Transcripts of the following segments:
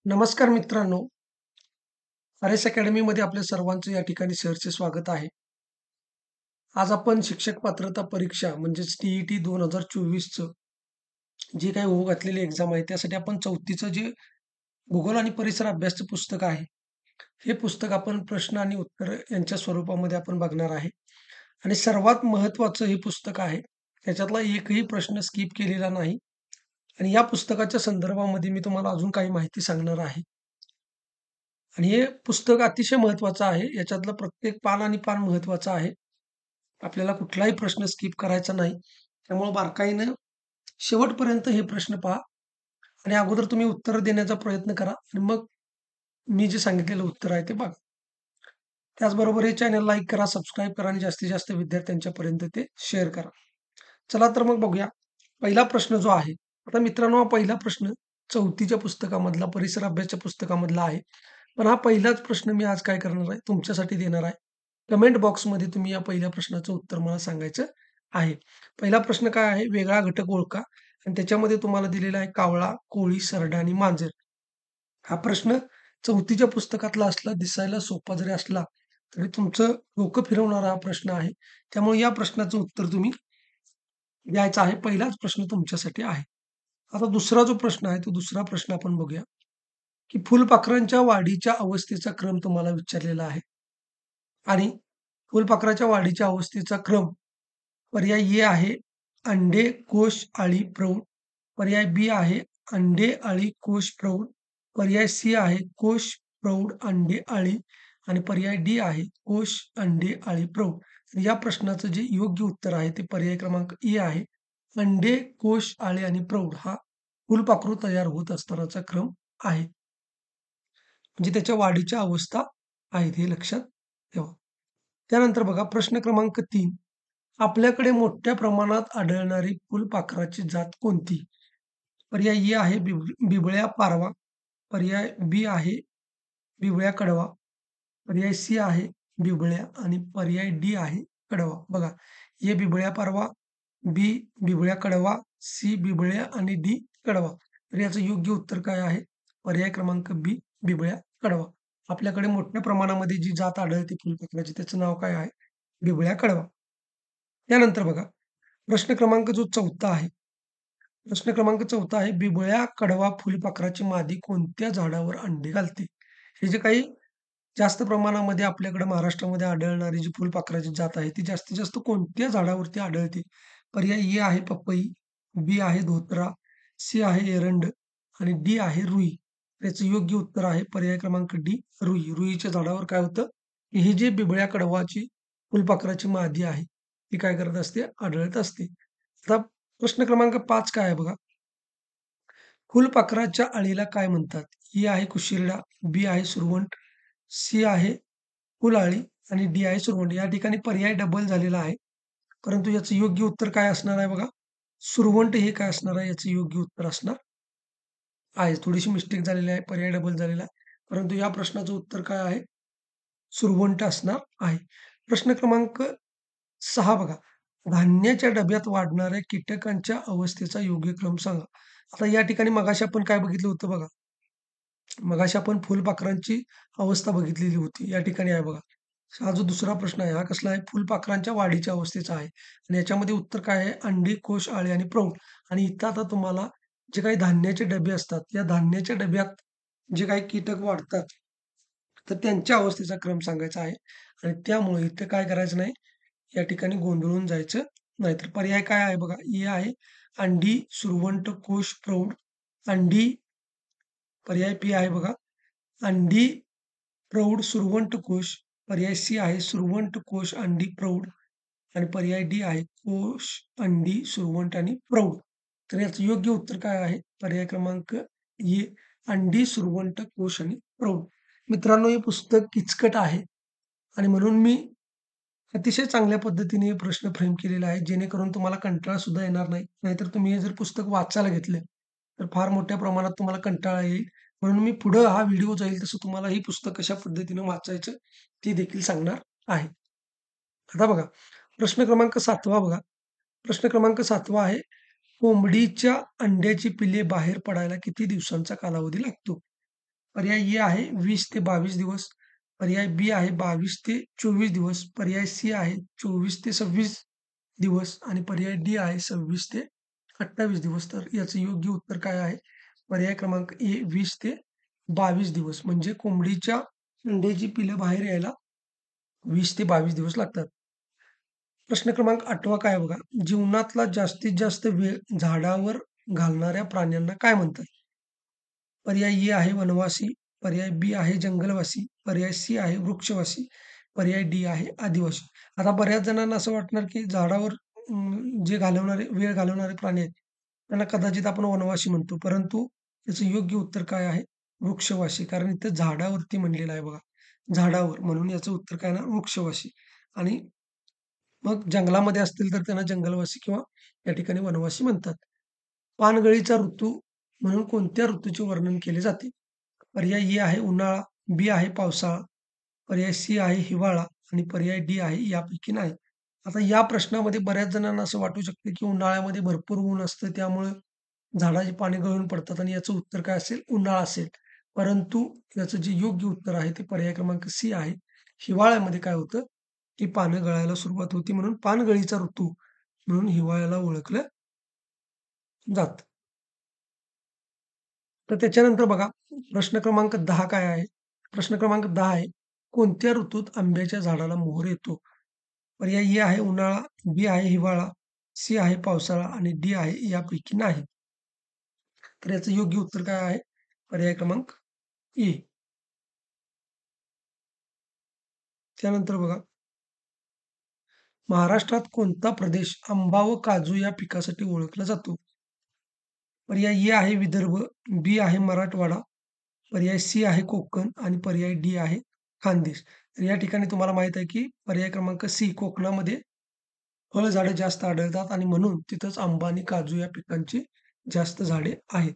नमस्कार मित्रांनो, आर.एस. अकॅडमीमध्ये आपल्या सर्वांचं या ठिकाणी सहर्ष स्वागत आहे. आज आपण शिक्षक पात्रता परीक्षा म्हणजेच टी-ई-टी 2024चं जे काही होऊ घातलेली एक्झाम आहे, त्यासाठी आपण 4थीचं जे भूगोल आणि परिसर अभ्यासचं पुस्तक आहे, हे पुस्तक आपण प्रश्न आणि उत्तर यांच्या स्वरूपामध्ये आपण बघणार आहे. आणि सर्वात महत्त्वाचं हे पुस्तक आहे. त्याच्यातला एकही प्रश्न स्किप केलेला नाही आणि या पुस्तकाच्या संदर्भामध्ये मी तुम्हाला अजून काही माहिती सांगणार आहे. आणि हे पुस्तक अतिशय महत्त्वाचं आहे. याच्यातलं प्रत्येक पान आणि पान महत्त्वाचं आहे. आपल्याला कुठलाही प्रश्न स्किप करायचा नाही. त्यामुळे बारकाईनं शेवटपर्यंत हे प्रश्न पहा आणि अगोदर तुम्ही उत्तर देण्याचा प्रयत्न करा आणि मग मी जे सांगितलेलं उत्तर आहे ते बघा. त्याचबरोबर हे चॅनल लाईक करा, सबस्क्राईब करा आणि जास्तीत जास्त विद्यार्थ्यांच्यापर्यंत ते शेअर करा. चला तर मग बघूया. पहिला प्रश्न जो आहे, आता मित्रांनो हा पहिला प्रश्न 4थीच्या पुस्तकामधला, परिसर अभ्यासच्या पुस्तकामधला आहे. पण हा पहिलाच प्रश्न मी आज काय करणार आहे, तुमच्यासाठी देणार आहे. कमेंट बॉक्समध्ये तुम्ही या पहिल्या प्रश्नाचं उत्तर मला सांगायचं आहे. पहिला प्रश्न काय आहे, वेगळा घटक ओळखा आणि त्याच्यामध्ये तुम्हाला दिलेला आहे कावळा, कोळी, सरडा आणि मांजर. हा प्रश्न 4थीच्या पुस्तकातला असला, दिसायला सोपा जरी असला, तरी तुमचं डोकं फिरवणारा हा प्रश्न आहे. त्यामुळे या प्रश्नाचं उत्तर तुम्ही द्यायचं आहे. पहिलाच प्रश्न तुमच्यासाठी आहे. आता दुसरा जो प्रश्न आहे, तो दुसरा प्रश्न आपण बघूया, की फुलपाखरांच्या वाढीच्या अवस्थेचा क्रम तुम्हाला विचारलेला आहे. आणि फुलपाखराच्या वाढीच्या अवस्थेचा क्रम पर्याय ए आहे अंडे, कोश, अळी, प्रौढ. पर्याय बी आहे अंडे, अळी, कोश, प्रौढ. पर्याय सी आहे कोश, प्रौढ, अंडे, अळी आणि पर्याय डी आहे कोश, अंडे, अळी, प्रौढ. तर या प्रश्नाचं जे योग्य उत्तर आहे ते पर्याय क्रमांक ए आहे. अंडे, कोश, अळी आणि प्रौढ हा फुलपाखरू तयार होत असतानाचा क्रम आहे. म्हणजे त्याच्या वाढीच्या अवस्था आहेत हे लक्षात ठेवा. त्यानंतर बघा प्रश्न क्रमांक 3. आपल्याकडे मोठ्या प्रमाणात आढळणारी फुलपाखराची जात कोणती? पर्याय ए आहे बिबळ्या पारवा. पर्याय बी आहे बिबळ्या कडवा. पर्याय सी आहे बिबळ्या आणि पर्याय डी आहे कडवा. बघा, ए बिबळ्या पारवा, बी बिबळ्या कडवा, सी बिबळ्या आणि डी कडवा. तर याचं योग्य उत्तर काय आहे? पर्याय क्रमांक बी बिबळ्या कडवा. आपल्याकडे मोठ्या प्रमाणामध्ये जी जात आढळते फुलपाखराची त्याचं नाव काय आहे? बिबळ्या कडवा. त्यानंतर बघा, प्रश्न क्रमांक जो 4था आहे. प्रश्न क्रमांक 4था आहे, बिबळ्या कडवा फुलपाखराची मादी कोणत्या झाडावर अंडे घालते? हे जे काही जास्त प्रमाणामध्ये आपल्याकडे महाराष्ट्रामध्ये आढळणारी जी फुलपाखराची जात आहे, ती जास्तीत जास्त कोणत्या झाडावरती आढळते? पर्याय ए आहे पपई, बी आहे धोत्रा, सी आहे एरंड आणि डी आहे रुई. त्याचं योग्य उत्तर आहे पर्याय क्रमांक डी रुई. रुईच्या झाडावर काय होतं, की ही जी बिबळ्या कडवाची फुलपाखराची मादी आहे, ती काय करत असते? आढळत असते. आता प्रश्न क्रमांक 5 काय आहे बघा. फुलपाखराच्या अळीला काय म्हणतात? ए आहे कुशिरडा, बी आहे सुरवंट, सी आहे फुलअळी आणि डी आहे सुरवंट. या ठिकाणी पर्याय डबल झालेला आहे. परंतु याचं योग्य उत्तर काय असणार आहे बघा. सुरवंट हे काय असणार आहे? याचं योग्य उत्तर असणार आहे. थोडीशी मिस्टेक झालेली आहे. पर्याय डबल झालेला आहे. परंतु या प्रश्नाचं उत्तर काय आहे? सुरवंट असणार आहे. प्रश्न क्रमांक 6 बघा. धान्याच्या डब्यात वाढणाऱ्या कीटकांच्या अवस्थेचा योग्य क्रम सांगा. आता या ठिकाणी मगाशी आपण काय बघितलं होतं बघा. मगाशी आपण फुलपाखरांची अवस्था बघितलेली होती. या ठिकाणी आहे बघा. हा जो दुसरा प्रश्न आहे, हा कसला आहे? फुलपाखरांच्या वाढीच्या अवस्थेचा आहे आणि याच्यामध्ये उत्तर काय आहे? अंडी, कोश, अळी आणि प्रौढ. आणि इथं आता तुम्हाला जे काही धान्याचे डबे असतात, या धान्याच्या डब्यात जे काही कीटक वाढतात, तर त्यांच्या अवस्थेचा क्रम सांगायचा आहे आणि त्यामुळे इथे काय करायचं नाही, या ठिकाणी गोंधळून जायचं नाही. तर पर्याय काय आहे बघा. ए आहे अंडी, सुरवंट, कोश, प्रौढ. अंडी पर्याय बी आहे बघा. अंडी, प्रौढ, सुरवंट, कोश. पर्याय सी आहे सुरवंट, कोश, अंडी, प्रौढ आणि पर्याय डी आहे कोश, अंडी, सुरवंट आणि प्रौढ. तर याचं योग्य उत्तर काय आहे? पर्याय क्रमांक ए अंडी, सुरवंट, कोश आणि प्रौढ. मित्रांनो, हे पुस्तक किचकट आहे आणि म्हणून मी अतिशय चांगल्या पद्धतीने हे प्रश्न फ्रेम केलेले आहेत, जेणेकरून तुम्हाला कंटाळा सुद्धा येणार नाही. नाहीतर तुम्ही हे जर पुस्तक वाचायला घेतलं, तर फार मोठ्या प्रमाणात तुम्हाला कंटाळा येईल. म्हणून मी पुढं हा व्हिडिओ जाईल तसं तुम्हाला ही पुस्तक कशा पद्धतीने वाचायचं ते देखील सांगणार आहे. आता बघा, प्रश्न क्रमांक 7वा बघा. प्रश्न क्रमांक 7वा आहे, कोंबडीच्या अंड्याची पिल्ले बाहेर पडायला किती दिवसांचा कालावधी लागतो? पर्याय ए आहे 20 ते 22 दिवस. पर्याय बी आहे 22 ते 24 दिवस. पर्याय सी आहे 24 ते 26 दिवस आणि पर्याय डी आहे 26 ते 28 दिवस. तर याचं योग्य उत्तर काय आहे? पर्याय क्रमांक ए 20 ते 22 दिवस. म्हणजे कोंबडीच्या अंड्याची पिलं बाहेर यायला 20 ते 22 दिवस लागतात. प्रश्न क्रमांक 8 काय आहे बघा? जीवनातला जास्तीत जास्त वेळ झाडावर घालणाऱ्या प्राण्यांना काय म्हणतात? पर्याय ए आहे वनवासी, पर्याय बी आहे जंगलवासी, पर्याय सी आहे वृक्षवासी, पर्याय डी आहे आदिवासी. आता बऱ्याच जणांना असं वाटणार, की झाडावर जे घालवणारे वेळ घालवणारे प्राणी आहेत, त्यांना कदाचित आपण वनवासी म्हणतो. परंतु याचं योग्य उत्तर काय आहे? वृक्षवासी. कारण इथं झाडावरती म्हणलेलं आहे बघा. झाडावर म्हणून याचं उत्तर काय ना वृक्षवासी. आणि मग जंगलामध्ये असतील तर त्यांना जंगलवासी किंवा या ठिकाणी वनवासी म्हणतात. पानगळीचा ऋतू म्हणून कोणत्या ऋतूचे वर्णन केले जाते? पर्याय ए आहे उन्हाळा, बी आहे पावसाळा, पर्याय सी आहे हिवाळा आणि पर्याय डी आहे यापैकी नाही. आता या प्रश्नामध्ये बऱ्याच जणांना असं वाटू शकतं, की उन्हाळ्यामध्ये भरपूर ऊन असतं त्यामुळं झाडाची पाने गळून पडतात आणि याचं उत्तर काय असेल? उन्हाळा असेल. परंतु याचं जे योग्य उत्तर आहे ते पर्याय क्रमांक सी आहे. हिवाळ्यामध्ये काय होतं, की पानं गळायला सुरुवात होती म्हणून पानगळीचा ऋतू म्हणून हिवाळ्याला ओळखलं जातं. तर त्याच्यानंतर बघा प्रश्न क्रमांक 10 काय आहे? प्रश्न क्रमांक 10 आहे, कोणत्या ऋतूत आंब्याच्या झाडाला मोहर येतो? पर्याय ए आहे उन्हाळा, बी आहे हिवाळा, सी आहे पावसाळा आणि डी आहे यापैकी नाही. तर याचं योग्य उत्तर काय आहे? पर्याय क्रमांक ए. त्यानंतर बघा, महाराष्ट्रात कोणता प्रदेश आंबा व काजू या पिकासाठी ओळखला जातो? पर्याय ए आहे विदर्भ, बी आहे मराठवाडा, पर्याय सी आहे कोकण आणि पर्याय डी आहे खानदेश. तर या ठिकाणी तुम्हाला माहीत आहे, की पर्याय क्रमांक सी कोकणामध्ये फळझाडे जास्त आढळतात आणि म्हणून तिथंच आंबा आणि काजू या पिकांची जास्त झाडे आहेत.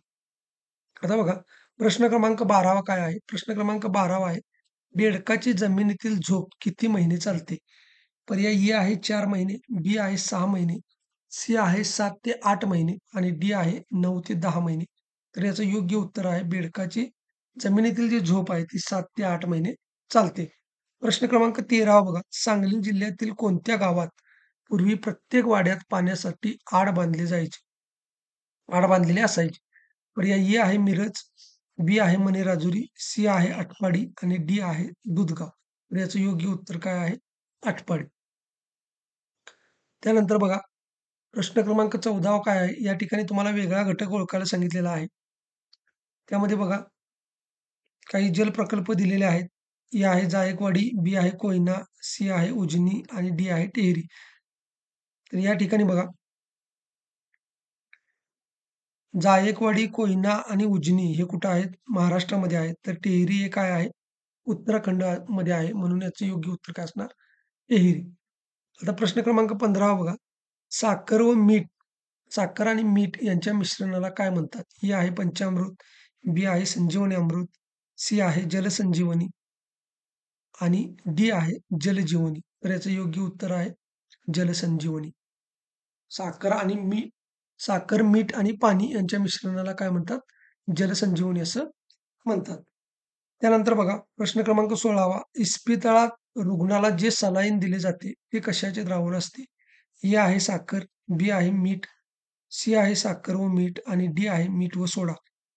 आता बघा, प्रश्न क्रमांक 12 काय आहे? प्रश्न क्रमांक 12 आहे, बेडकाची जमिनीतील झोप किती महिने चालते? पर्याय ए आहे 4 महिने, बी आहे 6 महिने, सी आहे 7 ते 8 महिने आणि डी आहे 9 ते 10 महिने. तर याचं योग्य उत्तर आहे बेडकाची जमिनीतील जी झोप आहे ती 7 ते 8 महिने चालते. प्रश्न क्रमांक 13 बघा. सांगली जिल्ह्यातील कोणत्या गावात पूर्वी प्रत्येक वाड्यात पाण्यासाठी आड बांधले जायचे? आड बांधलेले असायचे. पर्याय ए आहे मिरज, बी आहे मणेराजुरी, सी आहे आटपाडी आणि डी आहे दुधगाव. तर याचं योग्य उत्तर काय आहे? आटपाडी. त्यानंतर बघा, प्रश्न क्रमांक 14 काय आहे? या ठिकाणी तुम्हाला वेगळा घटक ओळखायला सांगितलेला आहे. त्यामध्ये बघा, काही जलप्रकल्प दिलेले आहेत. ए आहे जायकवाडी, बी आहे कोयना, सी आहे उजनी आणि डी आहे टेहरी. तर या ठिकाणी बघा, जायकवाडी, कोयना आणि उजनी हे कुठं आहेत? महाराष्ट्रामध्ये आहेत. तर टेहरी हे काय आहे? उत्तराखंडमध्ये आहे. म्हणून याचं योग्य उत्तर काय असणार? टेहरी. आता प्रश्न क्रमांक 15 बघा. साखर व मीठ, साखर आणि मीठ यांच्या मिश्रणाला काय म्हणतात? ए आहे पंचामृत, बी आहे संजीवनी अमृत, सी आहे जलसंजीवनी आणि डी आहे जलजीवनी. तर याचं योग्य उत्तर आहे जलसंजीवनी. साखर आणि मीठ साखर, मीठ आणि पाणी यांच्या मिश्रणाला काय म्हणतात? जलसंजीवनी असं म्हणतात. त्यानंतर बघा प्रश्न क्रमांक 16 इस्पितळात रुग्णाला जे सलाईन दिले जाते ते कशाचे द्रावण असते? ए आहे साखर, बी आहे मीठ, सी आहे साखर व मीठ आणि डी आहे मीठ व सोडा.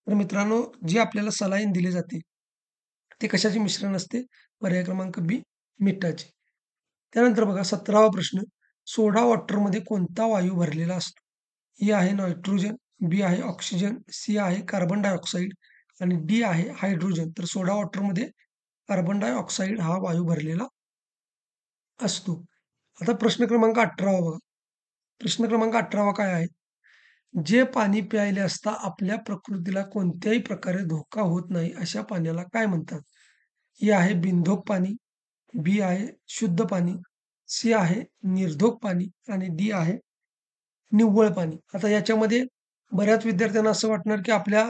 तर मित्रांनो, जे आपल्याला सलाईन दिले जाते ते कशाचे मिश्रण असते? पर्याय क्रमांक बी मिठाचे. त्यानंतर बघा 17वा प्रश्न, सोडा वॉटरमध्ये कोणता वायू भरलेला असतो? ए आहे नायट्रोजन, बी आहे ऑक्सिजन, सी आहे कार्बन डायऑक्साइड आणि डी आहे हायड्रोजन. तर सोडा वॉटरमध्ये कार्बन डायऑक्साइड हा वायू भरलेला असतो. आता प्रश्न क्रमांक 18 बघा. प्रश्न क्रमांक 18 काय आहे? जे पाणी प्यायले असता आपल्या प्रकृतीला कोणत्याही प्रकारे धोका होत नाही, अशा पाण्याला काय म्हणतात? ए आहे बिनधोक पाणी, बी आहे शुद्ध पाणी, सी आहे निर्धोक पाणी आणि डी आहे निव्वळ पाणी. आता याच्यामध्ये बऱ्याच विद्यार्थ्यांना असं वाटणार, की आपल्या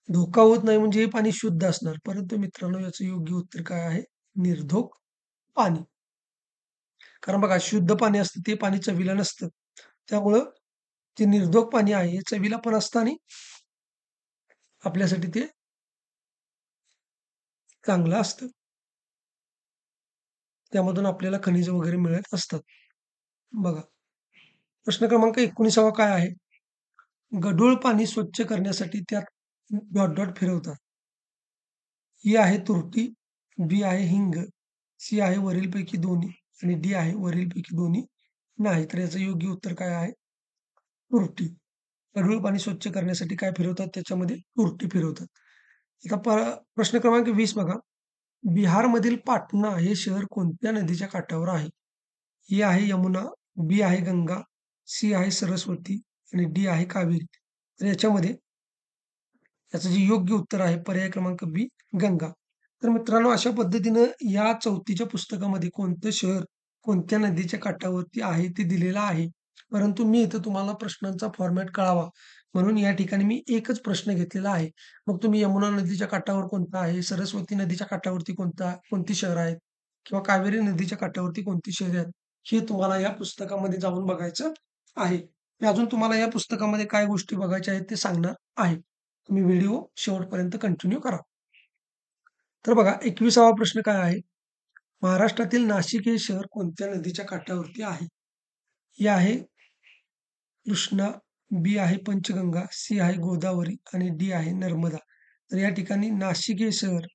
धोका होत नाही म्हणजे हे पाणी शुद्ध असणार. परंतु मित्रांनो याचं योग्य उत्तर काय आहे? निर्धोक पाणी. कारण बघा शुद्ध पाणी असतं ते पाणी चवीला नसतं. त्यामुळं जे निर्धोक पाणी आहे हे चवीला पण असतं आणि आपल्यासाठी ते चांगलं असतं. त्यामधून आपल्याला खनिजं वगैरे मिळत असतात. बघा, प्रश्न क्रमांक 19 काय आहे? गढूळ पाणी स्वच्छ करण्यासाठी त्यात डॉट, डॉट फिरवतात. ही आहे तुरटी, बी आहे हिंग, सी आहे वरीलपैकी दोन्ही आणि डी आहे वरीलपैकी दोन्ही नाही. तर याचं योग्य उत्तर काय आहे? तुरटी. गढूळ पाणी स्वच्छ करण्यासाठी काय फिरवतात? त्याच्यामध्ये तुरटी फिरवतात. आता प्रश्न क्रमांक 20 बघा. बिहारमधील पाटणा हे शहर कोणत्या नदीच्या काठावर आहे? ही आहे यमुना, बी आहे गंगा, सी आहे सरस्वती आणि डी आहे कावेरी. तर याच्यामध्ये याचं जे योग्य उत्तर आहे पर्याय क्रमांक बी गंगा. तर मित्रांनो अशा पद्धतीनं या चौथीच्या पुस्तकामध्ये कोणतं शहर कोणत्या नदीच्या काठावरती आहे ते दिलेलं आहे. परंतु मी इथं तुम्हाला प्रश्नांचा फॉर्मॅट कळावा म्हणून या ठिकाणी मी एकच प्रश्न घेतलेला आहे. मग तुम्ही यमुना नदीच्या काठावर कोणतं आहे, सरस्वती नदीच्या काठावरती कोणती शहरं आहेत किंवा कावेरी नदीच्या काठावरती कोणती शहरे आहेत, हे तुम्हाला या पुस्तकामध्ये जाऊन बघायचं आहे. मी अजून तुम्हाला या पुस्तकामध्ये काय गोष्टी बघायच्या आहेत ते सांगणार आहे. तुम्ही व्हिडिओ शेवटपर्यंत कंटिन्यू करा. तर बघा 21वा प्रश्न काय आहे? महाराष्ट्रातील नाशिक हे शहर कोणत्या नदीच्या काठावरती आहे? ही आहे कृष्णा, बी आहे पंचगंगा, सी आहे गोदावरी आणि डी आहे नर्मदा. तर या ठिकाणी नाशिक हे शहर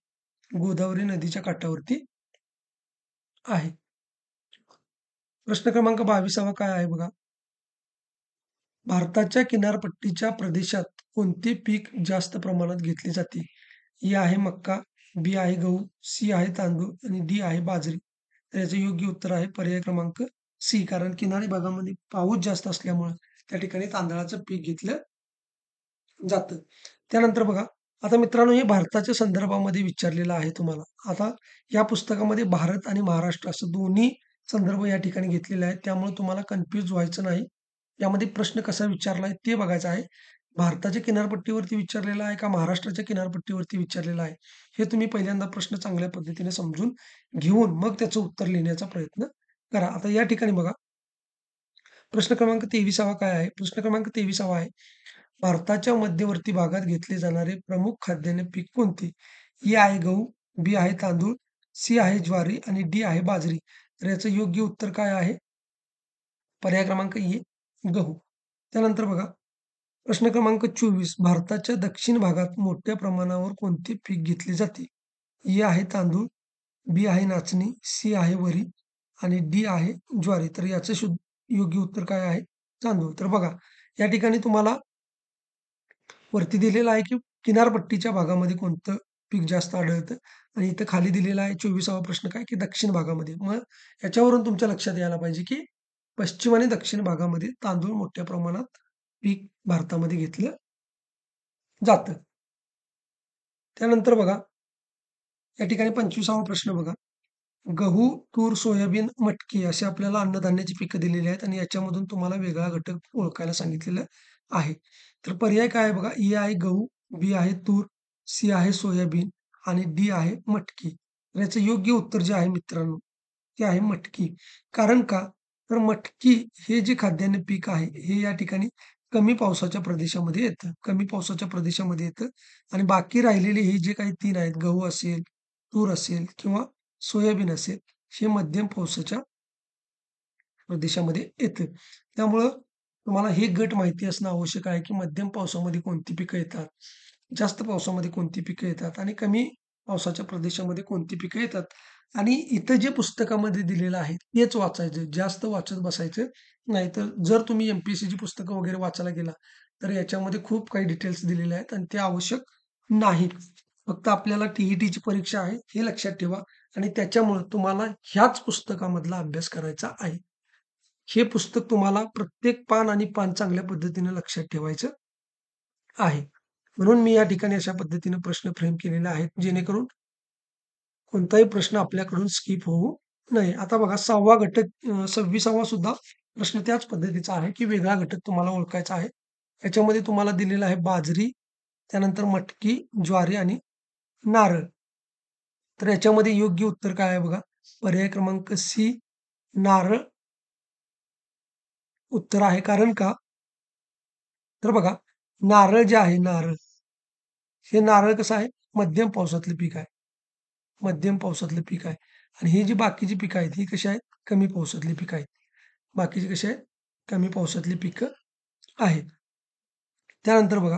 गोदावरी नदीच्या काठावरती आहे. प्रश्न क्रमांक 22वा काय आहे बघा? भारताच्या किनारपट्टीच्या प्रदेशात कोणते पीक जास्त प्रमाणात घेतले जाते? ए आहे मक्का, बी आहे गहू, सी आहे तांदूळ आणि डी आहे बाजरी. तर याचं योग्य उत्तर आहे पर्याय क्रमांक सी. कारण किनारी भागामध्ये पाऊस जास्त असल्यामुळे त्या ठिकाणी तांदळाचं पीक घेतलं जातं. त्यानंतर बघा, आता मित्रांनो हे भारताच्या संदर्भामध्ये विचारलेलं आहे तुम्हाला. आता या पुस्तकामध्ये भारत आणि महाराष्ट्र असं दोन्ही संदर्भ या ठिकाणी घेतलेले आहेत. त्यामुळे तुम्हाला कन्फ्यूज व्हायचं नाही. यामध्ये प्रश्न कसा विचारलाय ते बघायचं आहे. भारताच्या किनारपट्टीवरती विचारलेला आहे का महाराष्ट्राच्या किनारपट्टीवरती विचारलेला आहे? हे तुम्ही पहिल्यांदा प्रश्न चांगल्या पद्धतीने समजून घेऊन मग त्याचं उत्तर लिहिण्याचा प्रयत्न करा. आता या ठिकाणी बघा, प्रश्न क्रमांक 23वा काय आहे? प्रश्न क्रमांक 23वा आहे, भारताच्या मध्यवर्ती भागात घेतले जाणारे प्रमुख खाद्यान्न पीक कोणते? ए आहे गहू, बी आहे तांदूळ, सी आहे ज्वारी आणि डी आहे बाजरी. तर याचं योग्य उत्तर काय आहे? पर्याय क्रमांक ए गहू. त्यानंतर बघा, प्रश्न क्रमांक 24 भारताच्या दक्षिण भागात मोठ्या प्रमाणावर कोणते पीक घेतले जाते? ए आहे तांदूळ, बी आहे नाचणी, सी आहे वरी आणि डी आहे ज्वारी. तर याचं योग्य उत्तर काय आहे? तांदूळ. तर बघा, या ठिकाणी तुम्हाला वरती दिलेलं आहे, की किनारपट्टीच्या भागामध्ये कोणतं पीक जास्त आढळतं आणि इथं खाली दिलेला आहे 24वा प्रश्न काय, की दक्षिण भागामध्ये. मग याच्यावरून तुमच्या लक्षात यायला पाहिजे, की पश्चिम आणि दक्षिण भागामध्ये तांदूळ मोठ्या प्रमाणात पीक भारतामध्ये घेतलं जातं. त्यानंतर बघा, या ठिकाणी 25वा प्रश्न बघा. गहू, तूर, सोयाबीन, मटकी अशी आपल्याला अन्नधान्याची पिकं दिलेली आहेत आणि याच्यामधून तुम्हाला वेगळा घटक ओळखायला सांगितलेलं आहे. तर पर्याय काय आहे बघा, ए आहे गहू, बी आहे तूर, सी आहे सोयाबीन आणि डी आहे मटकी. तर याचं योग्य उत्तर जे आहे मित्रांनो, ते आहे मटकी. कारण का? तर मटकी हे जे खाद्यान्न पीक आहे, हे या ठिकाणी कमी पावसाच्या प्रदेशामध्ये येतं. कमी पावसाच्या प्रदेशामध्ये येतं आणि बाकी राहिलेले हे जे काही 3 आहेत, गहू असेल, तूर असेल किंवा सोयाबीन असेल, हे मध्यम पावसाच्या प्रदेशामध्ये येतं. त्यामुळं तुम्हाला हे गट माहिती असणं आवश्यक आहे, की मध्यम पावसामध्ये कोणती पिकं येतात, जास्त पावसामध्ये कोणती पिकं येतात आणि कमी पावसाच्या प्रदेशामध्ये कोणती पिकं येतात. आणि इथं जे पुस्तकामध्ये दिलेलं आहे, तेच वाचायचं. जास्त वाचत बसायचं नाही. तर जर तुम्ही एम-पी-एस-सीची पुस्तकं वगैरे वाचायला गेला, तर याच्यामध्ये खूप काही डिटेल्स दिलेले आहेत आणि ते आवश्यक नाहीत. फक्त आपल्याला टी-ई-टीची परीक्षा आहे, हे लक्षात ठेवा. आणि त्याच्यामुळं तुम्हाला ह्याच पुस्तकामधला अभ्यास करायचा आहे. हे पुस्तक तुम्हाला प्रत्येक पान आणि पान चांगल्या पद्धतीने लक्षात ठेवायचं आहे. म्हणून मी या ठिकाणी अशा पद्धतीने प्रश्न फ्रेम केलेले आहेत, जेणेकरून कोणताही प्रश्न आपल्याकडून स्किप होऊ नये. आता बघा 6वा घटक 26वा सुद्धा प्रश्न त्याच पद्धतीचा आहे, की वेगळा घटक तुम्हाला ओळखायचा आहे. याच्यामध्ये तुम्हाला दिलेला आहे बाजरी, त्यानंतर मटकी, ज्वारी आणि नारळ. तर याच्यामध्ये योग्य उत्तर काय आहे बघा, पर्याय क्रमांक सी नारळ उत्तर आहे. कारण का? तर बघा, नारळ जे आहे नारळ, हे नारळ कसं आहे? मध्यम पावसातलं पीक आहे. मध्यम पावसातलं पीक आहे. आणि ही जी बाकीची पिकं आहेत, ही कशी आहेत? कमी पावसातली पिकं आहेत. बाकीची कशी आहेत? कमी पावसातली पिकं आहेत. त्यानंतर बघा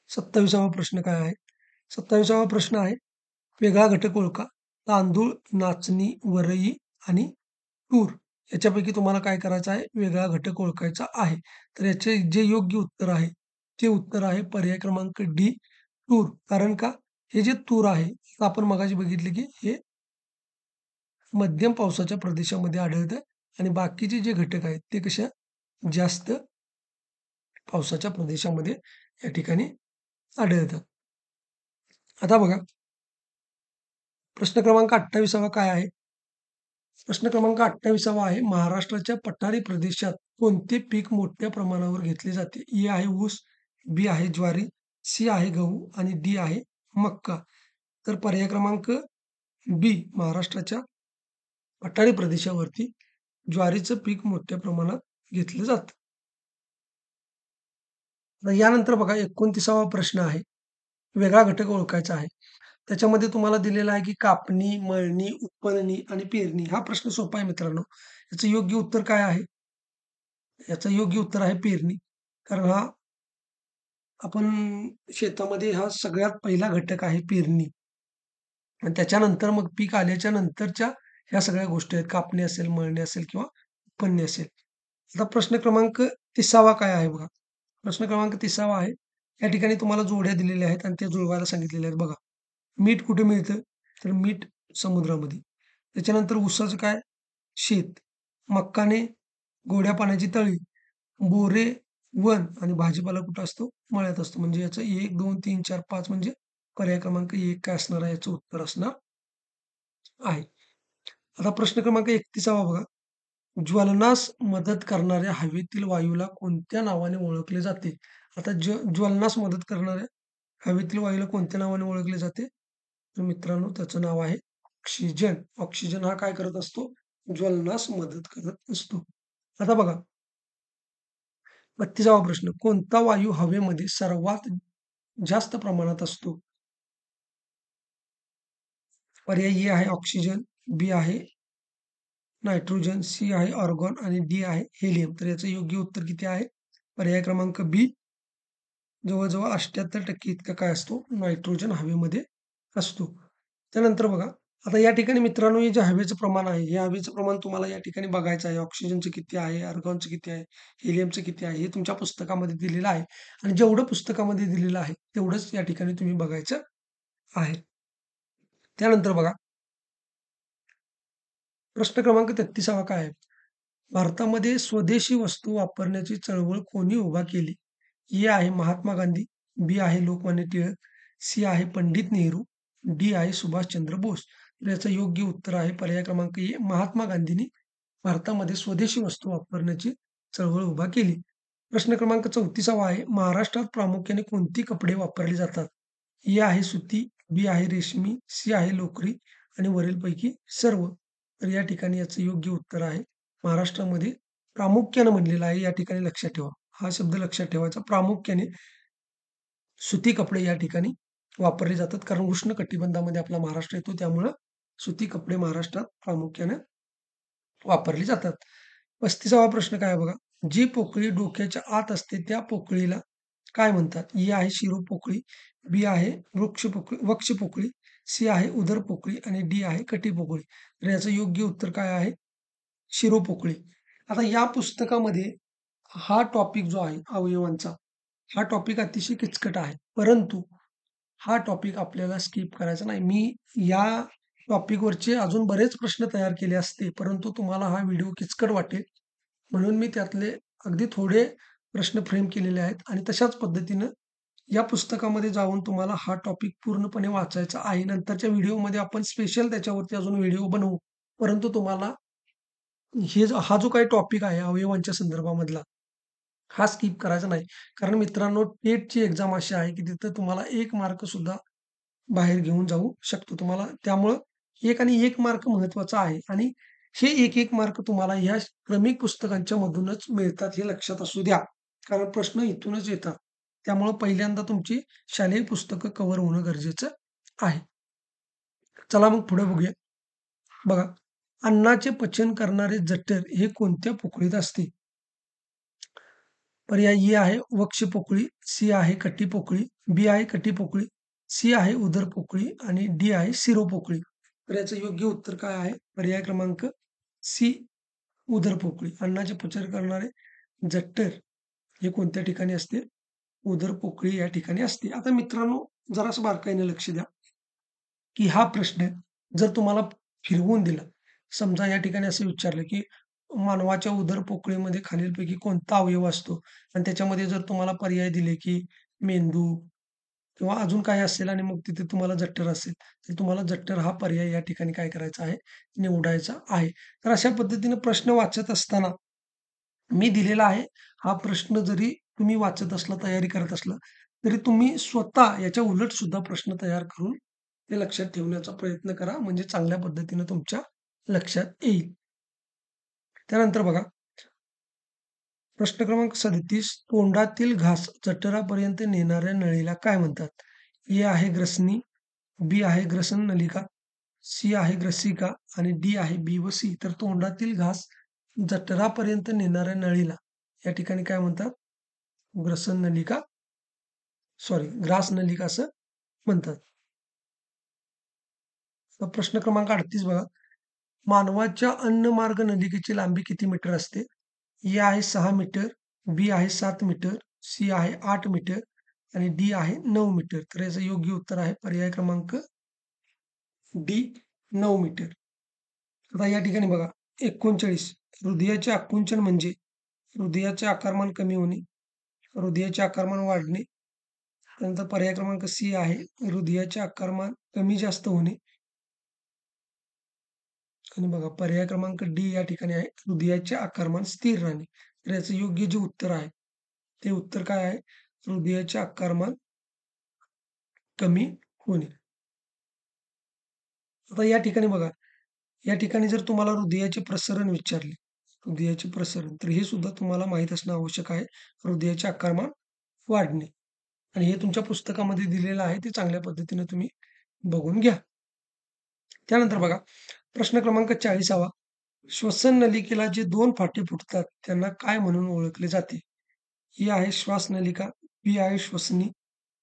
27वा प्रश्न काय आहे? 27वा प्रश्न आहे, वेगळा घटक ओळखा. तांदूळ, नाचणी, वरई आणि तूर याच्यापैकी तुम्हाला काय करायचं आहे? वेगळा घटक ओळखायचा आहे. तर याचे जे योग्य उत्तर आहे, ते उत्तर आहे पर्याय क्रमांक डी, तूर. कारण का? हे जे तूर आहे, आपण मगाशी बघितले की हे मध्यम पावसाच्या प्रदेशामध्ये आढळतं आणि बाकीचे जे घटक आहेत, ते कशा जास्त पावसाच्या प्रदेशामध्ये या ठिकाणी आढळतात. आता बघा, प्रश्न क्रमांक 28वा काय आहे? प्रश्न क्रमांक 28वा आहे, महाराष्ट्राच्या पठारी प्रदेशात कोणते पीक मोठ्या प्रमाणावर घेतले जाते? ए आहे ऊस, बी आहे ज्वारी, सी आहे गहू आणि डी आहे मक्का. तर पर्याय क्रमांक बी, महाराष्ट्राच्या पठारी प्रदेशावरती ज्वारीचं पीक मोठ्या प्रमाणात घेतलं जातं. तर यानंतर बघा 29वा प्रश्न आहे, वेगळा घटक ओळखायचा आहे. त्याच्यामध्ये तुम्हाला दिलेला आहे, की कापणी, मळणी, उपळणी आणि पेरणी. हा प्रश्न सोपा आहे मित्रांनो. याचं योग्य उत्तर काय आहे? याचं योग्य उत्तर आहे पेरणी. कारण हा आपण शेतामध्ये हा सगळ्यात पहिला घटक आहे पेरणी आणि त्याच्यानंतर मग पीक आल्याच्या नंतरच्या ह्या सगळ्या गोष्टी आहेत. कापणी असेल, मळणी असेल किंवा उपळणी असेल. आता प्रश्न क्रमांक 30वा काय आहे बघा. प्रश्न क्रमांक 30वा आहे. या ठिकाणी तुम्हाला जोड्या दिलेल्या आहेत आणि त्या जुळवायला सांगितलेल्या आहेत बघा. मीठ कुठे मिळतं? तर मीठ समुद्रामध्ये. त्याच्यानंतर ऊसाचं काय? शेत. मक्काने गोड्या पाण्याची तळी. बोरे वन आणि भाजीपाला कुठं असतो? मळ्यात असतो. म्हणजे याचं 1, 2, 3, 4, 5 म्हणजे पर्याय क्रमांक 1 काय असणार आहे? याचं उत्तर असणार आहे. आता प्रश्न क्रमांक 31वा बघा. ज्वलनास मदत करणाऱ्या हवेतील वायूला कोणत्या नावाने ओळखले जाते? आता ज्वलनास मदत करणाऱ्या हवेतील वायूला कोणत्या नावाने ओळखले जाते? तर मित्रांनो त्याचं नाव आहे ऑक्सिजन. ऑक्सिजन हा काय करत असतो? ज्वलनास मदत करत असतो. आता बघा 32वा प्रश्न. कोणता वायू हवेमध्ये सर्वात जास्त प्रमाणात असतो? पर्याय ए आहे ऑक्सिजन, बी आहे नायट्रोजन, सी आहे आर्गॉन आणि डी आहे हेलियम. तर याचं योग्य उत्तर किती आहे? पर्याय क्रमांक बी, जवळ-जवळ 78% इतका काय असतो? नायट्रोजन हवेमध्ये असतो. त्यानंतर बघा, आता या ठिकाणी मित्रांनो हे जे हवेचं प्रमाण आहे, हे हवेचं प्रमाण तुम्हाला या ठिकाणी बघायचं आहे. ऑक्सिजनचं किती आहे, आर्गॉनचं किती आहे, हेलियमचं किती आहे, हे तुमच्या पुस्तकामध्ये दिलेलं आहे आणि जेवढं पुस्तकामध्ये दिलेलं आहे, तेवढंच या ठिकाणी तुम्ही बघायचं आहे. त्यानंतर बघा, प्रश्न क्रमांक 33वा काय आहे? भारतामध्ये स्वदेशी वस्तू वापरण्याची चळवळ कोणी उभा केली? ए आहे महात्मा गांधी, बी आहे लोकमान्य टिळक, सी आहे पंडित नेहरू, डी आहे सुभाषचंद्र बोस. तर याचं योग्य उत्तर आहे पर्याय क्रमांक ए, महात्मा गांधींनी भारतामध्ये स्वदेशी वस्तू वापरण्याची चळवळ उभा केली. प्रश्न क्रमांक 34वा आहे, महाराष्ट्रात प्रामुख्याने कोणती कपडे वापरली जातात? ए आहे सुती, बी आहे रेशमी, सी आहे लोकरी आणि वरीलपैकी सर्व. तर या ठिकाणी याचं योग्य उत्तर आहे महाराष्ट्रामध्ये प्रामुख्यानं म्हणलेलं आहे. या ठिकाणी लक्षात ठेवा. हा शब्द लक्षात ठेवायचा. प्रामुख्याने सुती कपडे या ठिकाणी वापरले जातात. कारण उष्ण कटिबंधामध्ये आपला महाराष्ट्र येतो. त्यामुळं सुती कपडे महाराष्ट्रात प्रामुख्याने वापरली जातात. 35वा प्रश्न काय आहे बघा. जी पोकळी डोक्याच्या आत असते त्या पोकळीला काय म्हणतात? ए आहे शिरोपोकळी, बी आहे वक्षपोकळी, सी आहे उदरपोकळी आणि डी आहे कटिपोकळी. तर याचं योग्य उत्तर काय आहे? शिरोपोकळी. आता या पुस्तकामध्ये हा टॉपिक जो आहे अवयवांचा, हा टॉपिक अतिशय किचकट आहे. परंतु हा टॉपिक आपल्याला स्किप करायचा नाही. मी या टॉपिकवरचे अजून बरेच प्रश्न तयार केले असते, परंतु तुम्हाला हा व्हिडिओ किचकट वाटेल, म्हणून मी त्यातले अगदी थोडे प्रश्न फ्रेम केलेले आहेत आणि तशाच पद्धतीनं या पुस्तकामध्ये जाऊन तुम्हाला हा टॉपिक पूर्णपणे वाचायचा आहे. नंतरच्या व्हिडिओमध्ये आपण स्पेशल त्याच्यावरती अजून व्हिडिओ बनवू. परंतु तुम्हाला हा जो काही टॉपिक आहे अवयवांच्या संदर्भामधला, हा स्किप करायचा नाही. कारण मित्रांनो टेटची एक्झाम अशी आहे, की तिथं तुम्हाला 1 मार्क सुद्धा बाहेर घेऊन जाऊ शकतो. तुम्हाला त्यामुळं 1 आणि 1 मार्क महत्त्वाचा आहे आणि हे 1-1 मार्क तुम्हाला ह्या क्रमिक पुस्तकांच्या मधूनच मिळतात हे लक्षात असू द्या. कारण प्रश्न इथूनच येतात. त्यामुळं पहिल्यांदा तुमची शालेय पुस्तकं कव्हर होणं गरजेचं आहे. चला मग पुढे बघूया. बघा, अन्नाचे पचन करणारे जठर हे कोणत्या पोकळीत असते? पर्याय ए आहे वक्ष पोकळी, सी आहे कटी पोकळी, बी आहे कटी पोकळी, सी आहे उदर पोकळी आणि डी आहे शिरो पोकळी. तर याचं योग्य उत्तर काय आहे? पर्याय क्रमांक सी, उदर पोकळी. अन्नाचे पचन करणारे जठर हे कोणत्या ठिकाणी असते? उदर पोकळी या ठिकाणी असते. आता मित्रांनो, जरासं बारकाईने लक्ष द्या, की हा प्रश्न जर तुम्हाला फिरवून दिला, समजा या ठिकाणी असं विचारलं, की मानवाच्या उदर पोकळीमध्ये खालीलपैकी कोणता अवयव असतो? आणि त्याच्यामध्ये जर तुम्हाला पर्याय दिले, की मेंदू किंवा अजून काही असेल आणि मग तिथे तुम्हाला जठर असेल, तर तुम्हाला जठर हा पर्याय या ठिकाणी काय करायचा आहे? निवडायचा आहे. तर अशा पद्धतीने प्रश्न वाचत असताना मी दिलेला आहे. हा प्रश्न जरी तुम्ही वाचत असला, तयारी करत असला, तरी तुम्ही स्वतः याच्या उलट सुद्धा प्रश्न तयार करून ते लक्षात ठेवण्याचा प्रयत्न करा. म्हणजे चांगल्या पद्धतीने तुमच्या लक्षात येईल. त्यानंतर बघा, प्रश्न क्रमांक 37, तोंडातील घास जठरापर्यंत नेणाऱ्या नळीला काय म्हणतात? ए आहे ग्रसनी, बी आहे ग्रसन नलिका, सी आहे ग्रसिका आणि डी आहे बी व सी. तर तोंडातील घास जठरापर्यंत नेणाऱ्या नळीला या ठिकाणी काय म्हणतात? ग्रसन नलिका, सॉरी ग्रास नलिका असं म्हणतात. तर प्रश्न क्रमांक 38 बघा, मानवाच्या अन्नमार्ग नलिकेची लांबी किती मीटर असते? ए आहे 6 मीटर, बी आहे 7 मीटर, सी आहे 8 मीटर आणि डी आहे 9 मीटर. तर याचं योग्य उत्तर आहे पर्याय क्रमांक डी, 9 मीटर. आता या ठिकाणी बघा, 39, हृदयाचे आकुंचन म्हणजे हृदयाचे आकारमान कमी होणे, हृदयाचे आकारमान वाढणे. त्यानंतर पर्याय क्रमांक सी आहे हृदयाचे आकारमान कमी जास्त होणे. आणि बघा, पर्याय क्रमांक डी या ठिकाणी आहे हृदयाचे आकारमान स्थिर राहणे. तर याचं योग्य जे उत्तर आहे, ते उत्तर काय आहे? हृदयाचे आकारमान कमी होणे. आता या ठिकाणी बघा, या ठिकाणी जर तुम्हाला हृदयाचे प्रसरण विचारले, हृदयाचे प्रसरण, तर हे सुद्धा तुम्हाला माहीत असणं आवश्यक आहे. हृदयाचे आकारमान वाढणे आणि हे तुमच्या पुस्तकामध्ये दिलेलं आहे. ते चांगल्या पद्धतीने तुम्ही बघून घ्या. त्यानंतर बघा, प्रश्न क्रमांक 40, श्वसन नलिकेला जे 2 फाटे फुटतात त्यांना काय म्हणून ओळखले जाते? ए आहे श्वास नलिका, बी आहे श्वसनी,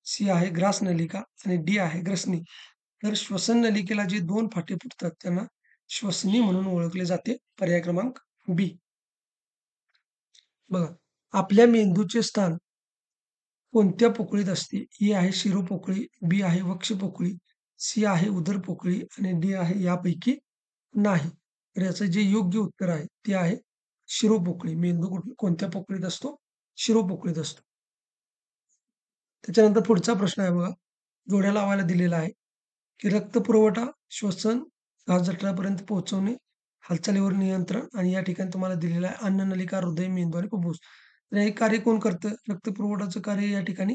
सी आहे ग्रास नलिका आणि डी आहे ग्रसनी. तर श्वसन नलिकेला जे 2 फाटे फुटतात त्यांना श्वसनी म्हणून ओळखले जाते. पर्याय क्रमांक बी. बघा, आपल्या मेंदूचे स्थान कोणत्या पोकळीत असते? ए आहे शिरोपोकळी, बी आहे वक्ष पोकळी, सी आहे उदर पोकळी आणि डी आहे यापैकी नाही. तर याचं जे योग्य उत्तर आहे ते आहे शिरोपोकळी. मेंदू कोणत्या पोकळीत असतो? शिरोपोकळीत असतो. त्याच्यानंतर पुढचा प्रश्न आहे बघा, जोड्या लावायला दिलेला आहे, की रक्तपुरवठा, श्वसन, घास जठरापर्यंत पोहोचवणे, हालचालीवर नियंत्रण आणि या ठिकाणी तुम्हाला दिलेलं आहे अन्ननलिका, हृदय, मेंदू आणि फुफ्फुस. तर हे कार्य कोण करतं? रक्तपुरवठ्याचं कार्य या ठिकाणी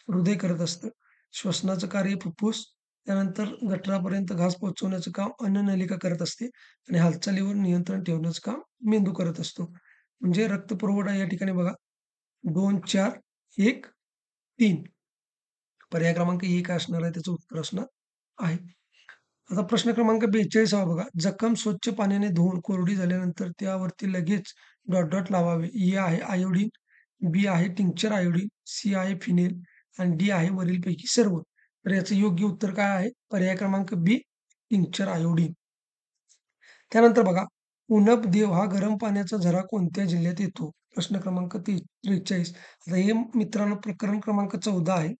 हृदय करत असतं. श्वसनाचं कार्य फुफ्फुस, त्यानंतर जठरापर्यंत घास पोहोचवण्याचं काम अन्ननलिका करत असते आणि हालचालीवर नियंत्रण ठेवण्याचं काम मेंदू करत असतो. म्हणजे रक्तपुरवठा या ठिकाणी बघा 2, 4, 1, 3. पर्याय क्रमांक 1 असणार आहे, त्याचं उत्तर असणार आहे. आता प्रश्न क्रमांक 42 बघा, जखम स्वच्छ पाण्याने धुवून कोरडी झाल्यानंतर त्यावरती लगेच डॉट डॉट लावावे. ए आहे आयोडीन, बी आहे टिंक्चर आयोडीन, सी आहे फिनेल आणि डी आहे वरीलपैकी सर्व. तर याचं योग्य उत्तर काय आहे? पर्याय क्रमांक बी, टिंक्चर आयोडीन. त्यानंतर बघा, उनप देव हा गरम पाण्याचा झरा कोणत्या जिल्ह्यात येतो? प्रश्न क्रमांक 43. आता हे मित्रांनो प्रकरण क्रमांक 14 आहे.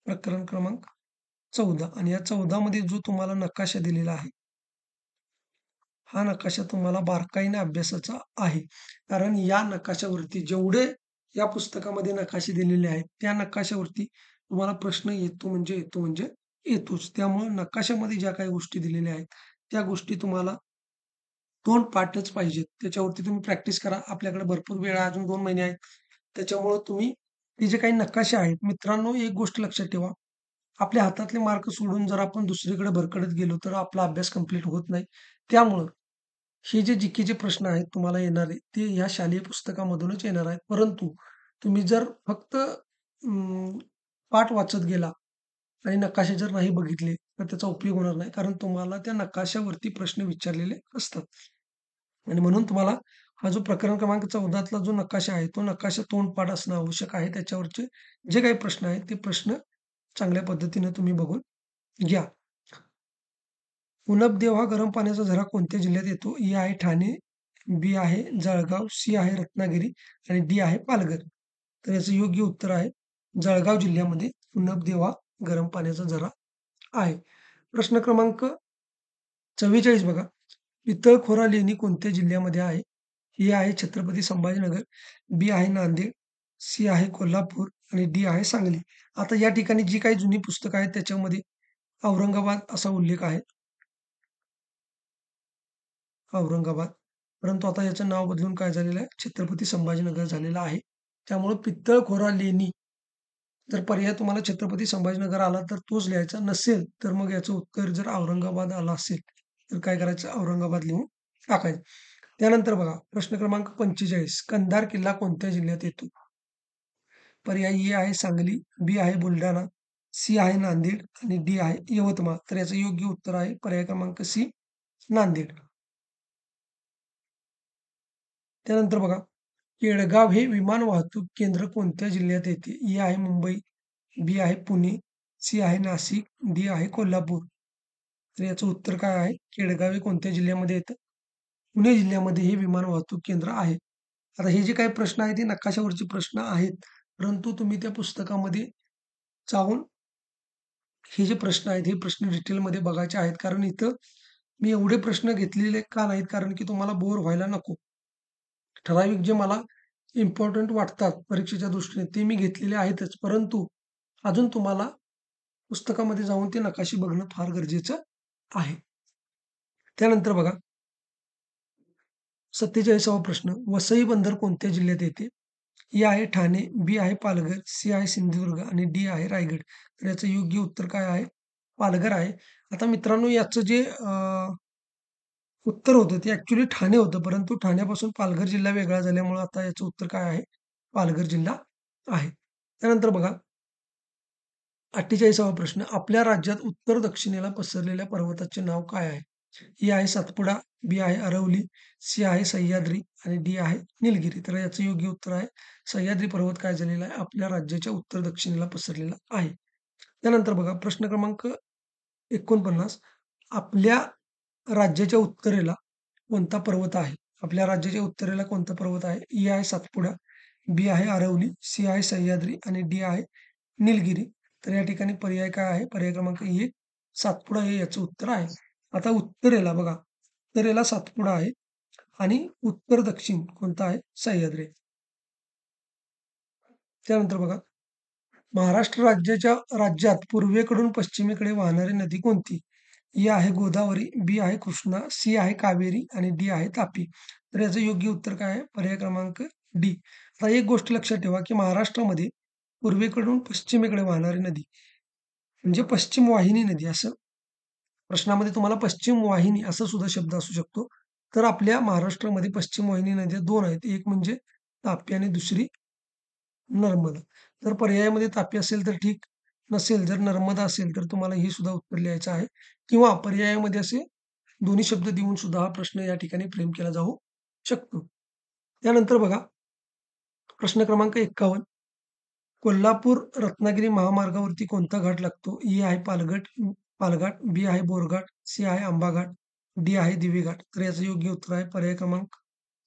प्रकरण क्रमांक 14 आणि या 14 मध्ये जो तुम्हाला नकाशा दिलेला आहे, हा नकाशा तुम्हाला बारकाईने अभ्यासाचा आहे. कारण या नकाशावरती जेवढे या पुस्तकामध्ये नकाशे दिलेले आहेत, त्या नकाशावरती तुम्हाला प्रश्न येतो म्हणजे येतो म्हणजे येतोच. त्यामुळे नकाशामध्ये ज्या काही गोष्टी दिलेल्या आहेत, त्या गोष्टी तुम्हाला 2 पाठच पाहिजेत. त्याच्यावरती तुम्ही प्रॅक्टिस करा. आपल्याकडे भरपूर वेळ आहे, अजून 2 महिने आहेत. त्याच्यामुळं तुम्ही ते जे काही नकाशे आहेत, मित्रांनो एक गोष्ट लक्षात ठेवा, आपल्या हातातले मार्क सोडून जर आपण दुसरीकडे भरकटत गेलो, तर आपला अभ्यास कंप्लीट होत नाही. त्यामुळं हे जे जी-केचे प्रश्न आहेत तुम्हाला येणारे, ते ह्या शालेय पुस्तकामधूनच येणार आहेत. परंतु तुम्ही जर फक्त पाठ वाचत गेला आणि नकाशे जर नाही बघितले तर त्याचा उपयोग होणार नाही. कारण तुम्हाला त्या नकाशावरती प्रश्न विचारलेले असतात. आणि म्हणून तुम्हाला हा जो प्रकरण क्रमांक 14तला जो नकाशा आहे, तो नकाशा तोंडपाठ असणं आवश्यक आहे. त्याच्यावरचे जे काही प्रश्न आहेत, ते प्रश्न चांगल्या पद्धतीने तुम्ही बघून घ्या. उनबदेव हा गरम पाण्याचा झरा कोणत्या जिल्ह्यात येतो? ए आहे ठाणे, बी आहे जळगाव, सी आहे रत्नागिरी आणि डी आहे पालघर. तर याचं योग्य उत्तर आहे जळगाव जिल्ह्यामध्ये उनबदेव हा गरम पाण्याचा झरा आहे. प्रश्न क्रमांक 44 बघा. पितळखोरा लेणी कोणत्या जिल्ह्यामध्ये आहे? ए आहे छत्रपती संभाजीनगर, बी आहे नांदेड, सी आहे कोल्हापूर आणि डी आहे सांगली. आता या ठिकाणी जी काही जुनी पुस्तकं आहेत त्याच्यामध्ये औरंगाबाद असा उल्लेख आहे. औरंगाबाद. परंतु आता याचं नाव बदलून काय झालेलं आहे? छत्रपती संभाजीनगर झालेलं आहे. त्यामुळं पित्तळखोरा लेणी जर पर्याय तुम्हाला छत्रपती संभाजीनगर आला तर तोच लिहायचा. नसेल तर मग याचं उत्तर जर औरंगाबाद आलं असेल, तर काय करायचं? औरंगाबाद लिहून टाकायचं. त्यानंतर बघा प्रश्न क्रमांक 45 कंधार किल्ला कोणत्या जिल्ह्यात येतो? पर्याय ए आहे सांगली, बी आहे बुलढाणा, सी आहे नांदेड आणि डी आहे यवतमाळ. तर याचं योग्य उत्तर आहे पर्याय क्रमांक सी नांदेड. त्यानंतर बघा, केळगाव हे विमान वाहतूक केंद्र कोणत्या जिल्ह्यात येते? ए आहे मुंबई, बी आहे पुणे, सी आहे नाशिक, डी आहे कोल्हापूर. तर याचं उत्तर काय आहे? केळगाव हे कोणत्या जिल्ह्यामध्ये येतं? पुणे जिल्ह्यामध्ये हे विमान वाहतूक केंद्र आहे. आता हे जे काही प्रश्न आहेत, ते नकाशावरचे प्रश्न आहेत. परंतु तुम्ही त्या पुस्तकामध्ये जाऊन हे जे प्रश्न आहेत, हे प्रश्न डिटेलमध्ये बघायचे आहेत. कारण इथं मी एवढे प्रश्न घेतलेले का नाहीत? कारण की तुम्हाला बोर व्हायला नको. ठराविक जे मला इम्पोर्टंट वाटतात परीक्षेच्या दृष्टीने ते मी घेतलेले आहेतच. परंतु अजून तुम्हाला पुस्तकामध्ये जाऊन ते नकाशे बघणं फार गरजेचं आहे. त्यानंतर बघा 47वा प्रश्न. वसई बंदर कोणत्या जिल्ह्यात येते? ए आहे ठाणे, बी आहे पालघर, सी आहे सिंधुदुर्ग आणि डी आहे रायगड. तर याचं योग्य उत्तर काय आहे? पालघर आहे. आता मित्रांनो याचं जे उत्तर होतं ते ॲक्चुअली ठाणे होतं. परंतु ठाण्यापासून पालघर जिल्हा वेगळा झाल्यामुळं आता याचं उत्तर काय आहे? पालघर जिल्हा आहे. त्यानंतर बघा 48वा प्रश्न. आपल्या राज्यात उत्तर दक्षिणेला पसरलेल्या पर्वताचे नाव काय आहे? ए आहे सातपुडा, बी आहे अरवली, सी आहे सह्याद्री आणि डी आहे निलगिरी. तर याचं योग्य उत्तर आहे सह्याद्री पर्वत काय झालेला आहे? आपल्या राज्याच्या उत्तर दक्षिणेला पसरलेला आहे. त्यानंतर बघा प्रश्न क्रमांक 49. आपल्या राज्याच्या उत्तरेला कोणता पर्वत आहे? आपल्या राज्याच्या उत्तरेला कोणता पर्वत आहे? ए आहे सातपुडा, बी आहे अरवली, सी आहे सह्याद्री आणि डी आहे निलगिरी. तर या ठिकाणी पर्याय काय आहे? पर्याय क्रमांक 1 सातपुडा हे याचं उत्तर आहे. आता उत्तरेला बघा, उत्तरेला सातपुडा आहे आणि उत्तर-दक्षिण कोणता आहे? सह्याद्री. त्यानंतर बघा, महाराष्ट्र राज्यात पूर्वेकडून पश्चिमेकडे वाहणारी नदी कोणती? ए आहे गोदावरी, बी आहे कृष्णा, सी आहे कावेरी आणि डी आहे तापी. तर याचं योग्य उत्तर काय आहे? पर्याय क्रमांक डी. आता एक गोष्ट लक्षात ठेवा, की महाराष्ट्रामध्ये पूर्वेकडून पश्चिमेकडे वाहणारी नदी म्हणजे पश्चिम वाहिनी नदी असं प्रश्नामध्ये तुम्हाला पश्चिम वाहिनी असा सुद्धा शब्द असू शकतो. तर आपल्या महाराष्ट्रामध्ये पश्चिम वाहिनी नद्या 2 आहेत. एक म्हणजे तापी आणि दुसरी नर्मदा. जर पर्यायामध्ये तापी असेल तर ठीक, नसेल जर नर्मदा असेल तर तुम्हाला हे सुद्धा उत्तर लिहायचं आहे किंवा पर्यायामध्ये असे दोन्ही शब्द देऊन सुद्धा हा प्रश्न या ठिकाणी फ्रेम केला जाऊ शकतो. त्यानंतर बघा प्रश्न क्रमांक 51. कोल्हापूर रत्नागिरी महामार्गावरती कोणता घाट लागतो? ए आहे पालघाट, बी आहे बोरघाट, सी आहे आंबा घाट, डी आहे दिवे घाट. तर याचं योग्य उत्तर आहे पर्याय क्रमांक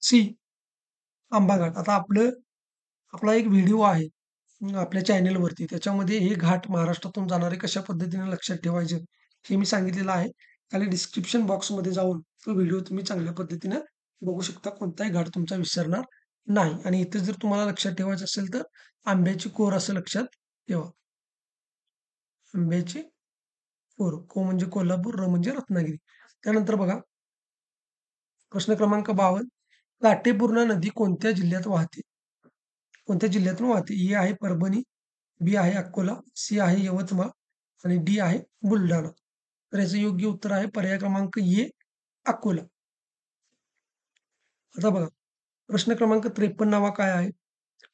सी आंबा घाट. आता आपला एक व्हिडिओ आहे आपल्या चॅनेलवरती. त्याच्यामध्ये हे घाट महाराष्ट्रातून जाणारे कशा पद्धतीने लक्षात ठेवायचे, हे मी सांगितलेलं आहे. खाली डिस्क्रिप्शन बॉक्समध्ये जाऊन तो व्हिडिओ तुम्ही चांगल्या पद्धतीनं बघू शकता. कोणताही घाट तुमचा विसरणार नाही. आणि इथे जर तुम्हाला लक्षात ठेवायचं असेल तर आंब्याची कोर असं लक्षात ठेवा. आंब्याची कोर. को म्हणजे कोल्हापूर, र म्हणजे रत्नागिरी. त्यानंतर बघा प्रश्न क्रमांक 52. काटेपूर्णा नदी कोणत्या जिल्ह्यात वाहते? कोणत्या जिल्ह्यातून वाहते? ए आहे परभणी, बी आहे अकोला, सी आहे यवतमाळ आणि डी आहे बुलढाणा. तर याचं योग्य उत्तर आहे पर्याय क्रमांक ए अकोला. आता बघा प्रश्न क्रमांक 53 काय आहे?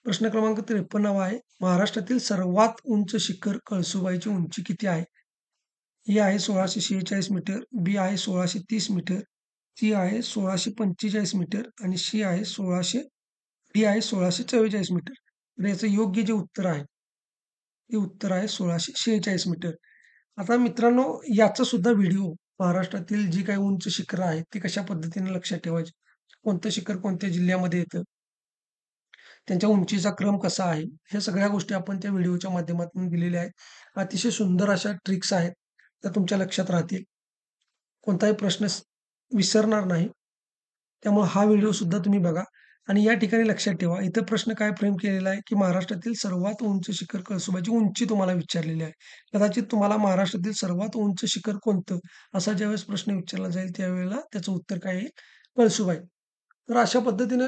प्रश्न क्रमांक 53 आहे. महाराष्ट्रातील सर्वात उंच शिखर कळसुबाईची उंची किती आहे? ए आहे 1646 मीटर, बी आहे 1630 मीटर, सी आहे 1645 मीटर आणि डी आहे 1644 मीटर. तर याचं योग्य जे उत्तर आहे, ते उत्तर आहे 1646 मीटर. आता मित्रांनो, याचा सुद्धा व्हिडिओ, महाराष्ट्रातील जी काही उंच शिखरं आहेत, ती कशा पद्धतीने लक्षात ठेवायची, कोणतं शिखर कोणत्या जिल्ह्यामध्ये येतं, त्यांच्या उंचीचा क्रम कसा आहे, ह्या सगळ्या गोष्टी आपण त्या व्हिडिओच्या माध्यमातून दिलेल्या आहेत. अतिशय सुंदर अशा ट्रिक्स आहेत, त्या तुमच्या लक्षात राहतील. कोणताही प्रश्न विसरणार नाही. त्यामुळे हा व्हिडिओ सुद्धा तुम्ही बघा आणि या ठिकाणी लक्षात ठेवा, इथं प्रश्न काय फ्रेम केलेला आहे, की महाराष्ट्रातील सर्वात उंच शिखर कळसुबाची उंची तुम्हाला विचारलेली आहे. कदाचित तुम्हाला महाराष्ट्रातील सर्वात उंच शिखर कोणतं, असा ज्यावेळेस प्रश्न विचारला जाईल, त्यावेळेला त्याचं उत्तर काय येईल? कळसुबाई. तर अशा पद्धतीनं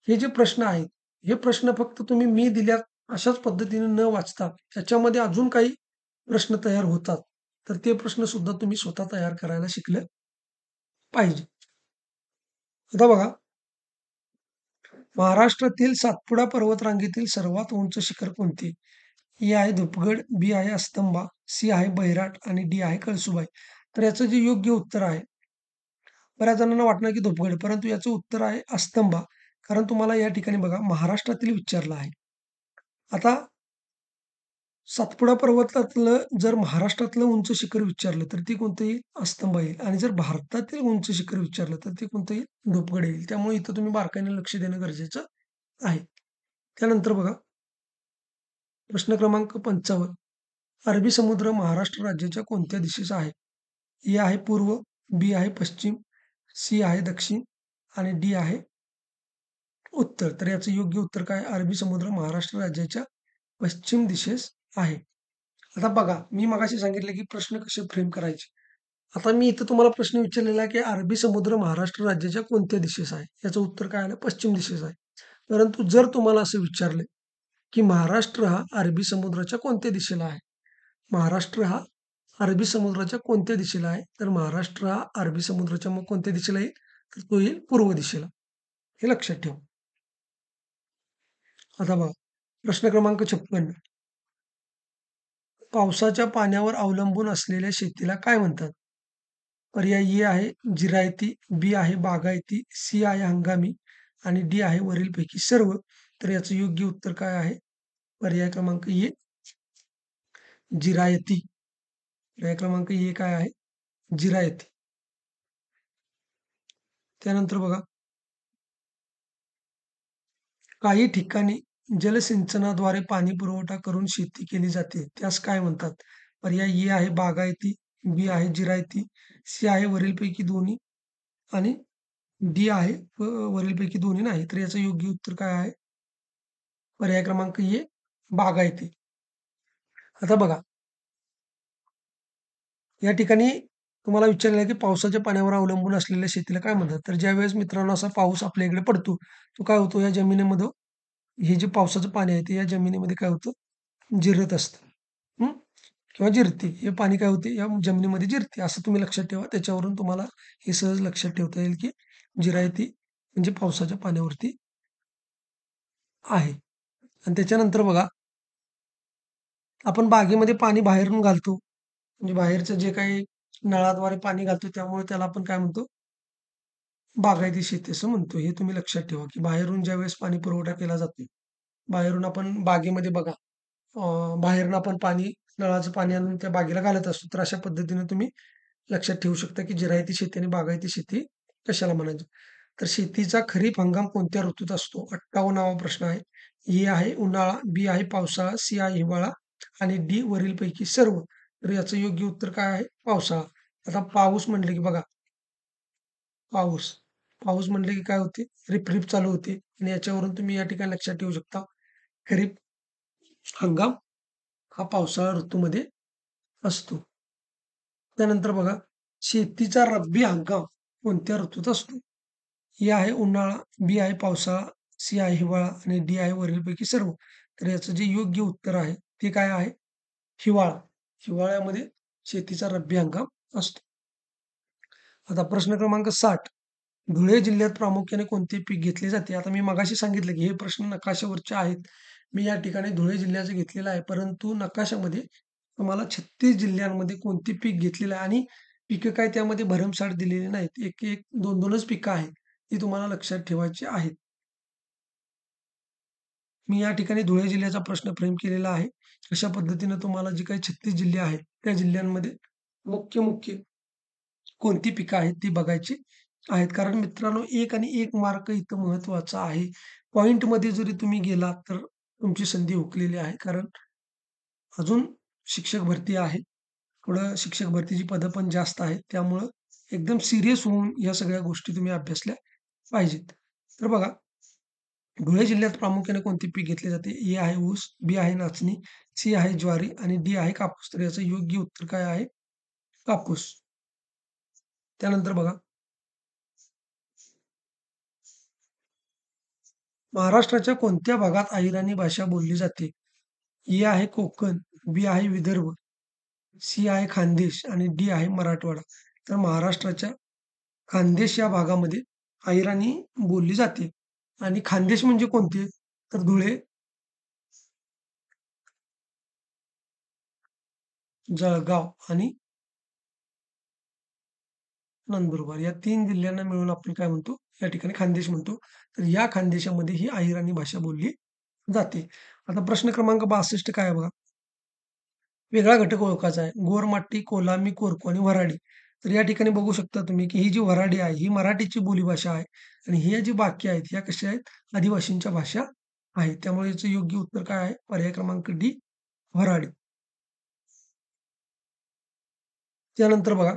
हे जे प्रश्न आहेत, हे प्रश्न फक्त तुम्ही मी दिल्या अशाच पद्धतीने न वाचता त्याच्यामध्ये अजून काही प्रश्न तयार होतात. तर ते प्रश्न सुद्धा तुम्ही स्वतः तयार करायला शिकलं पाहिजे. आता बघा, महाराष्ट्रातील सातपुडा पर्वतरांगेतील सर्वात उंच शिखर कोणते? ए आहे धुपगड, बी आहे अस्तंबा, सी आहे बैराट आणि डी आहे कळसुबाई. तर याचं जे योग्य उत्तर आहे, बऱ्याच जणांना वाटणार की धुपगड, परंतु याचं उत्तर आहे अस्तंबा. कारण तुम्हाला या ठिकाणी बघा, महाराष्ट्रातील विचारलं आहे. आता सातपुडा पर्वतातलं जर महाराष्ट्रातलं उंच शिखर विचारलं, तर ते कोणतं येईल? अस्तंबा येईल. आणि जर भारतातील उंच शिखर विचारलं, तर ते कोणतं येईल? धुपगड येईल. त्यामुळे इथं तुम्ही बारकाईने लक्ष देणं गरजेचं आहे. त्यानंतर बघा, प्रश्न क्रमांक 55. अरबी समुद्र महाराष्ट्र राज्याच्या कोणत्या दिशेचा आहे? ए आहे पूर्व, बी आहे पश्चिम, सी आहे दक्षिण आणि डी आहे उत्तर. तर याचं योग्य उत्तर काय? अरबी समुद्र महाराष्ट्र राज्याच्या पश्चिम दिशेस आहे. आता बघा, मी मगाशी सांगितलं की प्रश्न कसे फ्रेम करायचे. आता मी इथं तुम्हाला प्रश्न विचारलेला आहे की अरबी समुद्र महाराष्ट्र राज्याच्या कोणत्या दिशेस आहे? याचं उत्तर काय आलं? पश्चिम दिशेस आहे. परंतु जर तुम्हाला असं विचारलं की महाराष्ट्र हा अरबी समुद्राच्या कोणत्या दिशेला आहे? महाराष्ट्र हा अरबी समुद्राच्या कोणत्या दिशेला आहे? तर महाराष्ट्र हा अरबी समुद्राच्या मग कोणत्या दिशेला येईल? तर तो येईल पूर्व दिशेला. हे लक्षात ठेवा. आता बघा, प्रश्न क्रमांक 56. पावसाच्या पाण्यावर अवलंबून असलेल्या शेतीला काय म्हणतात? पर्याय ए आहे जिरायती, बी आहे बागायती, सी आहे हंगामी आणि डी आहे वरीलपैकी सर्व. तर याचं योग्य उत्तर काय आहे? पर्याय क्रमांक ए जिरायती. पर्याय क्रमांक ए काय आहे? जिरायती. त्यानंतर बघा, काही ठिकाणी जलसिंचनाद्वारे पाणी पुरवठा करून शेती केली जाते, त्यास काय म्हणतात? पर्याय ए आहे बागायती, बी आहे जिरायती, सी आहे वरीलपैकी दोन्ही आणि डी आहे वरीलपैकी दोन्ही नाही. तर याचं योग्य उत्तर काय आहे? पर्याय क्रमांक ए बागायती. आता बघा, या ठिकाणी तुम्हाला विचारलं आहे की पावसाच्या पाण्यावर अवलंबून असलेल्या शेतीला काय म्हणतात? तर ज्यावेळेस मित्रांनो असा पाऊस आपल्या इकडे पडतो, तो काय होतो, या जमिनीमध्ये हे जे पावसाचं पाणी आहे, ते या जमिनीमध्ये काय होतं? जिरत असतं. हं? किंवा जिरते. हे पाणी काय होते? या जमिनीमध्ये जिरते. असं तुम्ही लक्षात ठेवा. त्याच्यावरून तुम्हाला हे सहज लक्षात ठेवता येईल की जिरायती म्हणजे पावसाच्या पाण्यावरती आहे. आणि त्याच्यानंतर बघा, आपण बागेमध्ये पाणी बाहेरून घालतो. म्हणजे बाहेरचं जे काही नळाद्वारे पाणी घालतो, त्यामुळे त्याला आपण काय म्हणतो? बागायती शेती असं म्हणतो. हे तुम्ही लक्षात ठेवा, की बाहेरून ज्यावेळेस पाणी पुरवठा केला जातो, बाहेरून आपण बागेमध्ये बघा, बाहेरून आपण पाणी, नळाचं पाणी आणून त्या बागेला घालत असतो. तर अशा पद्धतीने तुम्ही लक्षात ठेवू शकता, की जिरायती शेती आणि बागायती शेती कशाला म्हणायची. तर शेतीचा खरीप हंगाम कोणत्या ऋतूत असतो? 58वा प्रश्न आहे. ए आहे उन्हाळा, बी आहे पावसाळा, सी आहे हिवाळा आणि डी वरीलपैकी सर्व. तर याचं योग्य उत्तर काय आहे? पावसाळा. आता पाऊस म्हटलं की बघा, पाऊस. पाऊस म्हटलं की काय होते? रिपरिप चालू होते आणि याच्यावरून तुम्ही या ठिकाणी लक्षात ठेवू शकता, खरीप हंगाम हा पावसाळा ऋतूमध्ये असतो. त्यानंतर बघा, शेतीचा रब्बी हंगाम कोणत्या ऋतूत असतो? ए आहे उन्हाळा, बी आहे पावसाळा, सी आहे हिवाळा आणि डी आहे वरीलपैकी सर्व. तर याचं जे योग्य उत्तर आहे, ते काय आहे? हिवाळा. हिवाळ्यामध्ये शेतीचा रब्बी हंगाम असतो. आता प्रश्न क्रमांक 60. धुळे जिल्ह्यात प्रामुख्याने कोणते पीक घेतले जाते? आता मी मगाशी सांगितलं, की हे प्रश्न नकाशावरचे आहेत. मी या ठिकाणी धुळे जिल्ह्याचं घेतलेलं आहे. परंतु नकाशामध्ये तुम्हाला 36 जिल्ह्यांमध्ये कोणते पीक घेतलेलं आहे आणि पिकं काय त्यामध्ये भरमसाठ दिलेली नाहीत. 1-1, 2-2च पिकं आहेत. ती तुम्हाला लक्षात ठेवायची आहेत. मी या ठिकाणी धुळे जिल्ह्याचा प्रश्न फ्रेम केलेला आहे. अशा पद्धतीनं तुम्हाला जी काही 36 जिल्हे आहेत, त्या जिल्ह्यांमध्ये मुख्य कोणती पिकं आहेत ती बघायची आहेत. कारण मित्रांनो 1 आणि 1 मार्क इथं महत्त्वाचा आहे. पॉइंटमध्ये जरी तुम्ही गेलात, तर तुमची संधी हुकलेली आहे. कारण अजून शिक्षक भरती आहे. पुढं शिक्षक भरतीची पदं पण जास्त आहेत. त्यामुळं एकदम सीरियस होऊन या सगळ्या गोष्टी तुम्ही अभ्यासल्या पाहिजेत. तर बघा, धुळे जिल्ह्यात प्रामुख्याने कोणते पीक घेतले जाते? ए आहे ऊस, बी आहे नाचणी, सी आहे ज्वारी आणि डी आहे कापूस. तर याचं योग्य उत्तर काय आहे? कापूस. त्यानंतर बघा, महाराष्ट्राच्या कोणत्या भागात अहिराणी भाषा बोलली जाते? ए आहे कोकण, बी आहे विदर्भ, सी आहे खानदेश आणि डी आहे मराठवाडा. तर महाराष्ट्राच्या खानदेश या भागामध्ये अहिराणी बोलली जाते. आणि खानदेश म्हणजे कोणते? तर धुळे, जळगाव आणि नंदुरबार या 3 जिल्ह्यांना मिळून आपण काय म्हणतो? या ठिकाणी खानदेश म्हणतो. तर या खानदेशामध्ये ही अहिराणी भाषा बोलली जाते. आता प्रश्न क्रमांक 62 काय आहे बघा? वेगळा घटक ओळखायचा आहे. गोरमाटी, कोलामी, कोरकू आणि वऱ्हाडी. तर या ठिकाणी बघू शकता तुम्ही, की ही जी वऱ्हाडी आहे, ही मराठीची बोलीभाषा आहे आणि ह्या जी बाकी आहेत, ह्या कशा आहेत? आदिवासींच्या भाषा आहेत. त्यामुळे याचं योग्य उत्तर काय आहे? पर्याय क्रमांक डी, वऱ्हाडी. त्यानंतर बघा,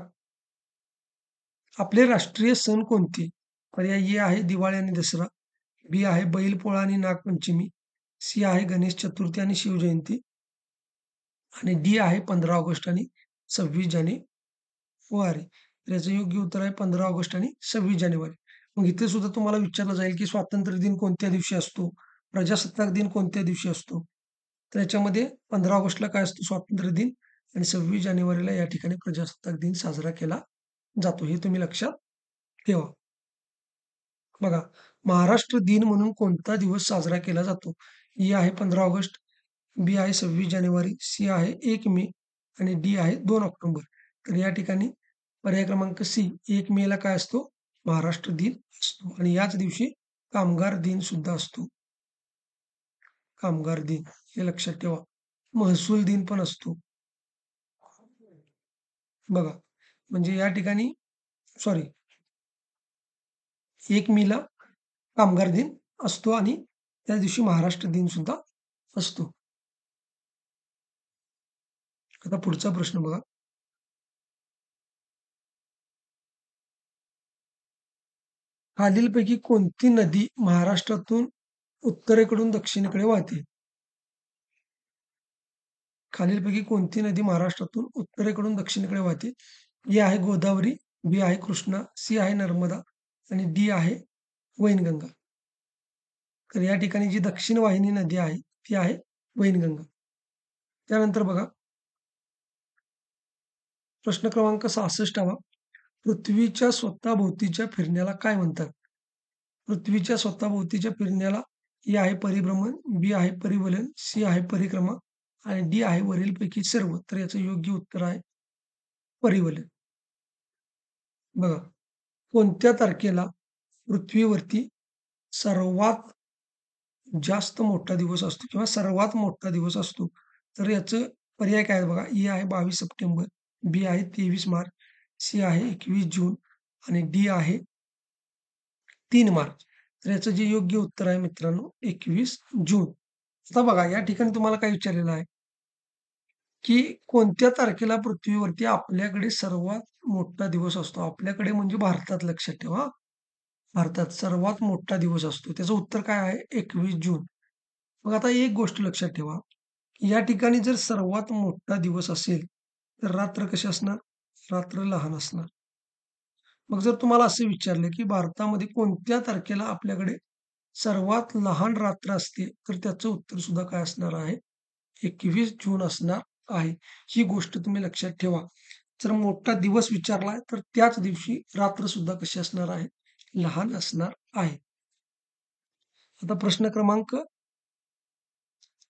आपले राष्ट्रीय सण कोणते? पर्याय ए आहे दिवाळी आणि दसरा, बी आहे बैलपोळा आणि नागपंचमी, सी आहे गणेश चतुर्थी आणि शिवजयंती आणि डी आहे 15 ऑगस्ट आणि 26 जानेवारी. तर याचं योग्य उत्तर आहे 15 ऑगस्ट आणि 26 जानेवारी. मग इथे सुद्धा तुम्हाला विचारलं जाईल, की स्वातंत्र्य दिन कोणत्या दिवशी असतो? प्रजासत्ताक दिन कोणत्या दिवशी असतो? तर याच्यामध्ये 15 ऑगस्टला काय असतो? स्वातंत्र्य दिन आणि 26 जानेवारीला या ठिकाणी प्रजासत्ताक दिन साजरा केला जातो. हे तुम्ही लक्षात ठेवा. बघा, महाराष्ट्र दिन म्हणून कोणता दिवस साजरा केला जातो? ए आहे 15 ऑगस्ट, बी आहे 26 जानेवारी, सी आहे 1 मे आणि डी आहे 2 ऑक्टोबर. तर या ठिकाणी पर्याय क्रमांक सी 1 मेला काय असतो? महाराष्ट्र दिन असतो आणि याच दिवशी कामगार दिन सुद्धा असतो. कामगार दिन हे लक्षात ठेवा. महसूल दिन पण असतो. बघा, म्हणजे या ठिकाणी सॉरी 1 मेला कामगार दिन असतो आणि त्या दिवशी महाराष्ट्र दिन सुद्धा असतो. आता पुढचा प्रश्न बघा. खालीलपैकी कोणती नदी महाराष्ट्रातून उत्तरेकडून दक्षिणेकडे वाहते? खालीलपैकी कोणती नदी महाराष्ट्रातून उत्तरेकडून दक्षिणेकडे वाहते? ए आहे गोदावरी, बी आहे कृष्णा, सी आहे नर्मदा आणि डी आहे वैनगंगा. तर या ठिकाणी जी दक्षिण वाहिनी नदी आहे, ती आहे वैनगंगा. त्यानंतर बघा, प्रश्न क्रमांक 66 पृथ्वीच्या स्वतःभोवतीच्या फिरण्याला काय म्हणतात? पृथ्वीच्या स्वतःभोवतीच्या फिरण्याला ए आहे परिभ्रमण, बी आहे परिवलन, सी आहे परिक्रमा आणि डी आहे वरीलपैकी सर्व. तर याचं योग्य उत्तर आहे परिवलन. बघा, कोणत्या तारखेला पृथ्वीवरती सर्वात जास्त मोठा दिवस असतो किंवा सर्वात मोठा दिवस असतो? तर याचं पर्याय काय आहे बघा, ए आहे 22 सप्टेंबर, बी आहे 23 मार्च, सी आहे 21 जून आणि डी आहे 3 मार्च. तर याचं जे योग्य उत्तर आहे मित्रांनो 21 जून. आता बघा या ठिकाणी तुम्हाला काय विचारलेलं आहे, की कोणत्या तारखेला पृथ्वीवरती आपल्याकडे सर्वात मोठा दिवस असतो? आपल्याकडे म्हणजे भारतात लक्षात ठेवा हां. भारतात सर्वात मोठा दिवस असतो. त्याचं उत्तर काय आहे? 21 जून. मग आता एक गोष्ट लक्षात ठेवा, की या ठिकाणी जर सर्वात मोठा दिवस असेल, तर रात्र कशी असणार? रात्र लहान असणार. मग जर तुम्हाला असं विचारलं, की भारतामध्ये कोणत्या तारखेला आपल्याकडे सर्वात लहान रात्र असते, तर त्याचं उत्तर सुद्धा काय असणार आहे? 21 जून असणार आहे. ही गोष्ट तुम्ही लक्षात ठेवा. जर मोठा दिवस विचारला, तर त्याच दिवशी रात्र सुद्धा कशी असणार आहे? लहान असणार आहे. आता प्रश्न क्रमांक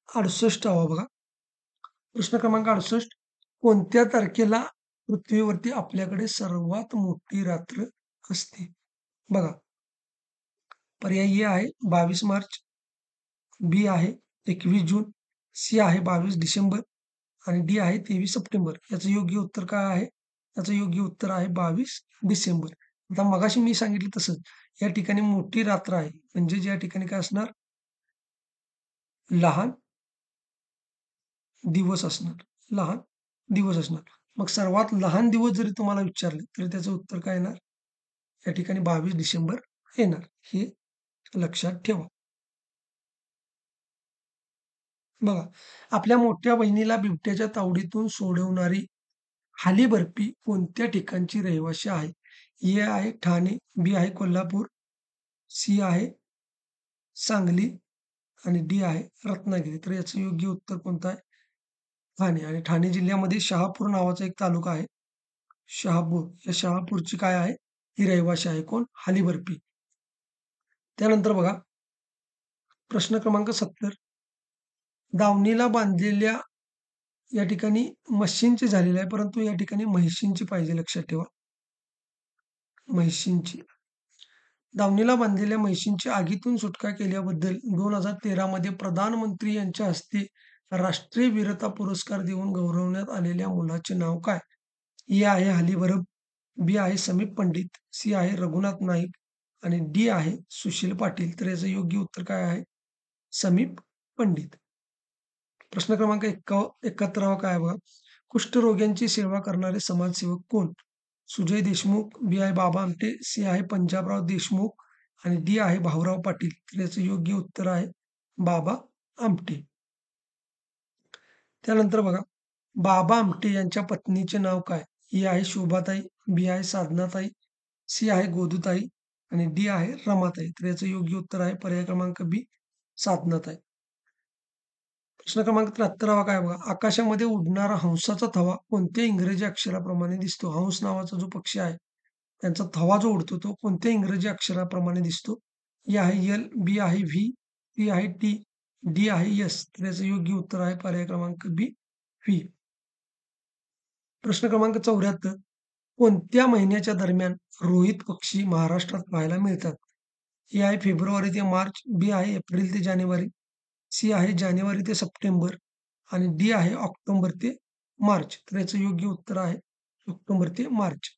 68 बघा. प्रश्न क्रमांक 68. कोणत्या तारखेला पृथ्वीवरती आपल्याकडे सर्वात मोठी रात्र असते? बघा, पर्याय ए आहे 22 मार्च, बी आहे 21 जून, सी आहे 22 डिसेंबर आणि डी आहे 23 सप्टेंबर. याचं योग्य उत्तर काय आहे? याचं योग्य उत्तर आहे 22 डिसेंबर. आता मगाशी मी सांगितलं तसंच या ठिकाणी मोठी रात्र आहे, म्हणजे या ठिकाणी काय असणार? लहान दिवस असणार. लहान दिवस असणार. मग सर्वात लहान दिवस जरी तुम्हाला विचारले, तरी त्याचं उत्तर काय येणार? या ठिकाणी 22 डिसेंबर येणार. हे लक्षात ठेवा. बघा, आपल्या मोठ्या बहिणीला बिबट्याच्या तावडीतून सोडवणारी हाली कोणत्या ठिकाणची रहिवाशी आहे? ए आहे ठाणे, बी आहे कोल्हापूर, सी आहे सांगली आणि डी आहे रत्नागिरी. तर याचं योग्य उत्तर कोणतं आहे? ठाणे. आणि ठाणे जिल्ह्यामध्ये शहापूर नावाचा एक तालुका आहे. शहापूर, या शहापूरची काय आहे? ही रहिवाशी आहे. कोण? हाली. त्यानंतर बघा, प्रश्न क्रमांक 70. दावणीला बांधलेल्या या ठिकाणी म्हशींची झालेली आहे, परंतु या ठिकाणी म्हैशींची पाहिजे, लक्षात ठेवा. म्हैशींची. दावणीला बांधलेल्या म्हैशींची आगीतून सुटका केल्याबद्दल 2013 मध्ये प्रधानमंत्री यांच्या हस्ते राष्ट्रीय वीरता पुरस्कार देऊन गौरवण्यात आलेल्या मुलाचे नाव काय? ए आहे हाली बरब, बी आहे समीप पंडित, सी आहे रघुनाथ नाईक आणि डी आहे सुशील पाटील. तर याचं योग्य उत्तर काय आहे? समीप पंडित. प्रश्न क्रमांक 71 काय आहे बघा. कुष्ठरोग्यांची सेवा करणारे समाजसेवक कोण? सुजय देशमुख, बी आहे बाबा आमटे, सी आहे पंजाबराव देशमुख आणि डी आहे भाऊराव पाटील. तर याचं योग्य उत्तर आहे बाबा आमटे. त्यानंतर बघा, बाबा आमटे यांच्या पत्नीचे नाव काय? ए आहे शोभाताई, बी आहे साधनाताई, सी आहे गोदूताई आणि डी आहे रमाताई. तर याचं योग्य उत्तर आहे पर्याय क्रमांक बी, साधनाताई. प्रश्न क्रमांक 73 काय बघा. आकाशामध्ये उडणारा हंसाचा थवा कोणत्या इंग्रजी अक्षराप्रमाणे दिसतो? हंस नावाचा जो पक्षी आहे, त्यांचा थवा जो उडतो तो कोणत्या इंग्रजी अक्षराप्रमाणे दिसतो? ए आहे एल, बी आहे व्ही, सी आहे टी, डी आहे एस. तर याचं योग्य उत्तर आहे पर्याय क्रमांक बी, व्ही. प्रश्न क्रमांक 74. कोणत्या महिन्याच्या दरम्यान रोहित पक्षी महाराष्ट्रात पाहायला मिळतात? ए आहे फेब्रुवारी ते मार्च, बी आहे एप्रिल ते जानेवारी, सी आहे जानेवारी ते सप्टेंबर आणि डी आहे ऑक्टोबर ते मार्च. तर याचं योग्य उत्तर आहे ऑक्टोबर ते मार्च.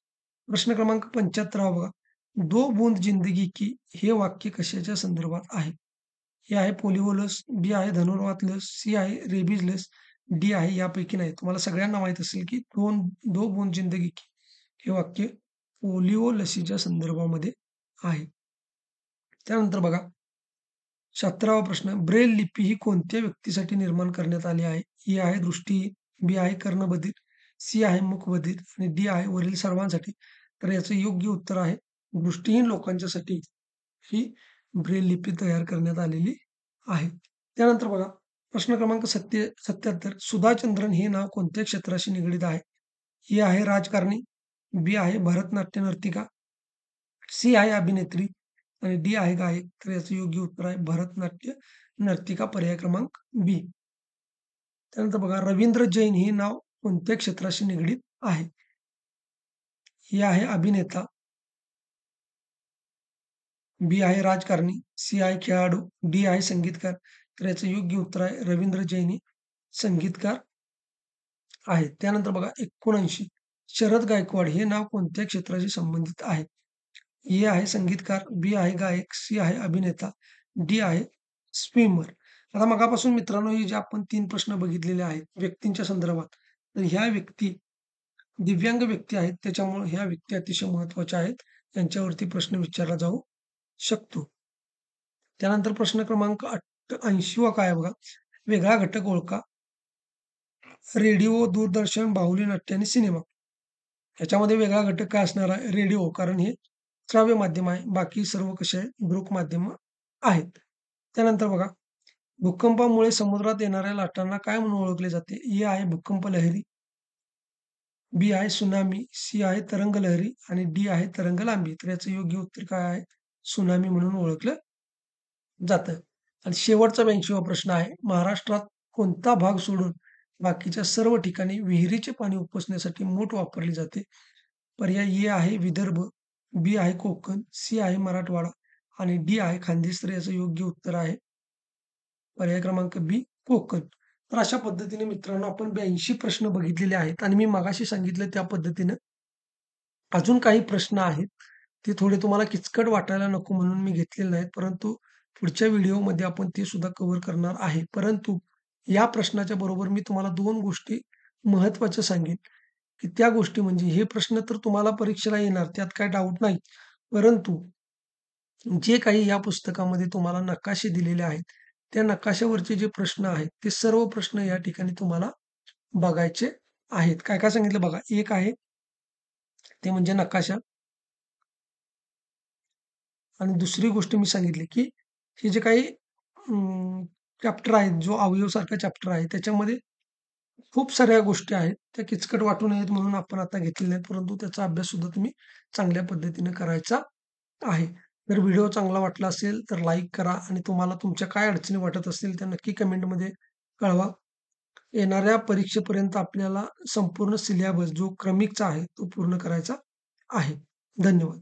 प्रश्न क्रमांक 75 बघा. दो बूंद जिंदगी की हे वाक्य कशाच्या संदर्भात आहे? हे आहे पोलिओ लस, बी आहे धनुर्वात लस, सी आहे रेबीज लस, डी आहे यापैकी नाही. तुम्हाला सगळ्यांना माहित असेल की दो बूंद जिंदगी की हे वाक्य पोलिओ लसीच्या संदर्भामध्ये आहे. त्यानंतर बघा, 17वा प्रश्न. ब्रेल लिपी ही कोणत्या व्यक्तीसाठी निर्माण करण्यात आली आहे? ए आहे दृष्टीहीन, बी आहे कर्णबधिर, सी आहे मूकबधिर आणि डी आहे वरील सर्वांसाठी. तर याचं योग्य उत्तर आहे दृष्टीहीन लोकांच्यासाठी ही ब्रेल लिपी तयार करण्यात आलेली आहे. त्यानंतर बघा, प्रश्न क्रमांक 77. सुधाचंद्रन हे नाव कोणत्या क्षेत्राशी निगडीत आहे? ए आहे राजकारणी, बी आहे भरतनाट्य नर्तिका, सी आहे अभिनेत्री आणि डी आहे गायक. तर याचं योग्य उत्तर आहे भरतनाट्य नर्तिका, पर्याय क्रमांक बी. त्यानंतर बघा, रवींद्र जैन हे नाव कोणत्या क्षेत्राशी निगडीत आहे? हे आहे अभिनेता, बी आहे राजकारणी, सी आहे खेळाडू, डी आहे संगीतकार. तर याचं योग्य उत्तर आहे रवींद्र जैन हे संगीतकार आहेत. त्यानंतर बघा, 79. शरद गायकवाड हे नाव कोणत्या क्षेत्राशी संबंधित आहे? ए आहे संगीतकार, बी आहे गायक, सी आहे अभिनेता, डी आहे स्विमर. आता मगापासून मित्रांनो हे जे आपण 3 प्रश्न बघितलेले आहेत व्यक्तींच्या संदर्भात, तर ह्या व्यक्ती दिव्यांग व्यक्ती आहेत, त्याच्यामुळे ह्या व्यक्ती अतिशय महत्त्वाच्या आहेत. त्यांच्यावरती प्रश्न विचारला जाऊ शकतो. त्यानंतर प्रश्न क्रमांक 80 काय आहे बघा. वेगळा घटक ओळखा. रेडिओ, दूरदर्शन, बाहुली, नाट्य आणि सिनेमा. ह्याच्यामध्ये वेगळा घटक काय असणार आहे? रेडिओ, कारण हे श्राव्य माध्यम आहे. बाकी सर्व कसे आहेत? दृक माध्यमं आहेत. त्यानंतर बघा, भूकंपामुळे समुद्रात येणाऱ्या लाटांना काय म्हणून ओळखले जाते? ए आहे भूकंप लहरी, बी आहे सुनामी, सी आहे तरंगलहरी आणि डी आहे तरंग लांबी. तर याचं योग्य उत्तर काय आहे? सुनामी म्हणून ओळखलं जातं. आणि शेवटचा 82वा प्रश्न आहे. महाराष्ट्रात कोणता भाग सोडून बाकीच्या सर्व ठिकाणी विहिरीचे पाणी उपसण्यासाठी मूठ वापरली जाते? पर्याय ए आहे विदर्भ, बी आहे कोकण, सी आहे मराठवाडा आणि डी आहे खानदेश. तर याचं योग्य उत्तर आहे पर्याय क्रमांक बी कोकण. तर अशा पद्धतीने मित्रांनो आपण 82 प्रश्न बघितलेले आहेत आणि मी मगाशी सांगितलं त्या पद्धतीनं अजून काही प्रश्न आहेत. ते थोडे तुम्हाला किचकट वाटायला नको म्हणून मी घेतलेले नाहीत. परंतु पुढच्या व्हिडिओमध्ये आपण ते सुद्धा कव्हर करणार आहे. परंतु या प्रश्नाच्या बरोबर मी तुम्हाला 2 गोष्टी महत्त्वाच्या सांगेन, की त्या गोष्टी म्हणजे हे प्रश्न तर तुम्हाला परीक्षेला येणार त्यात काही डाऊट नाही. परंतु जे काही या पुस्तकामध्ये तुम्हाला नकाशे दिलेले आहेत, त्या नकाशावरचे जे प्रश्न आहेत, ते सर्व प्रश्न या ठिकाणी तुम्हाला बघायचे आहेत. काय-काय सांगितलं बघा. एक आहे ते म्हणजे नकाशा आणि दुसरी गोष्ट मी सांगितली, की हे जे काही चॅप्टर आहेत, जो अवयवसारखा चॅप्टर आहे, त्याच्यामध्ये खूप साऱ्या गोष्टी आहेत. त्या किचकट वाटू नयेत म्हणून आपण आता घेतलेल्या आहेत. परंतु त्याचा अभ्याससुद्धा तुम्ही चांगल्या पद्धतीने करायचा आहे. जर व्हिडिओ चांगला वाटला असेल, तर लाईक करा आणि तुम्हाला तुमच्या काय अडचणी वाटत असतील, त्या नक्की कमेंटमध्ये कळवा. येणाऱ्या परीक्षेपर्यंत आपल्याला संपूर्ण सिलेबस जो क्रमिकचा आहे, तो पूर्ण करायचा आहे. धन्यवाद.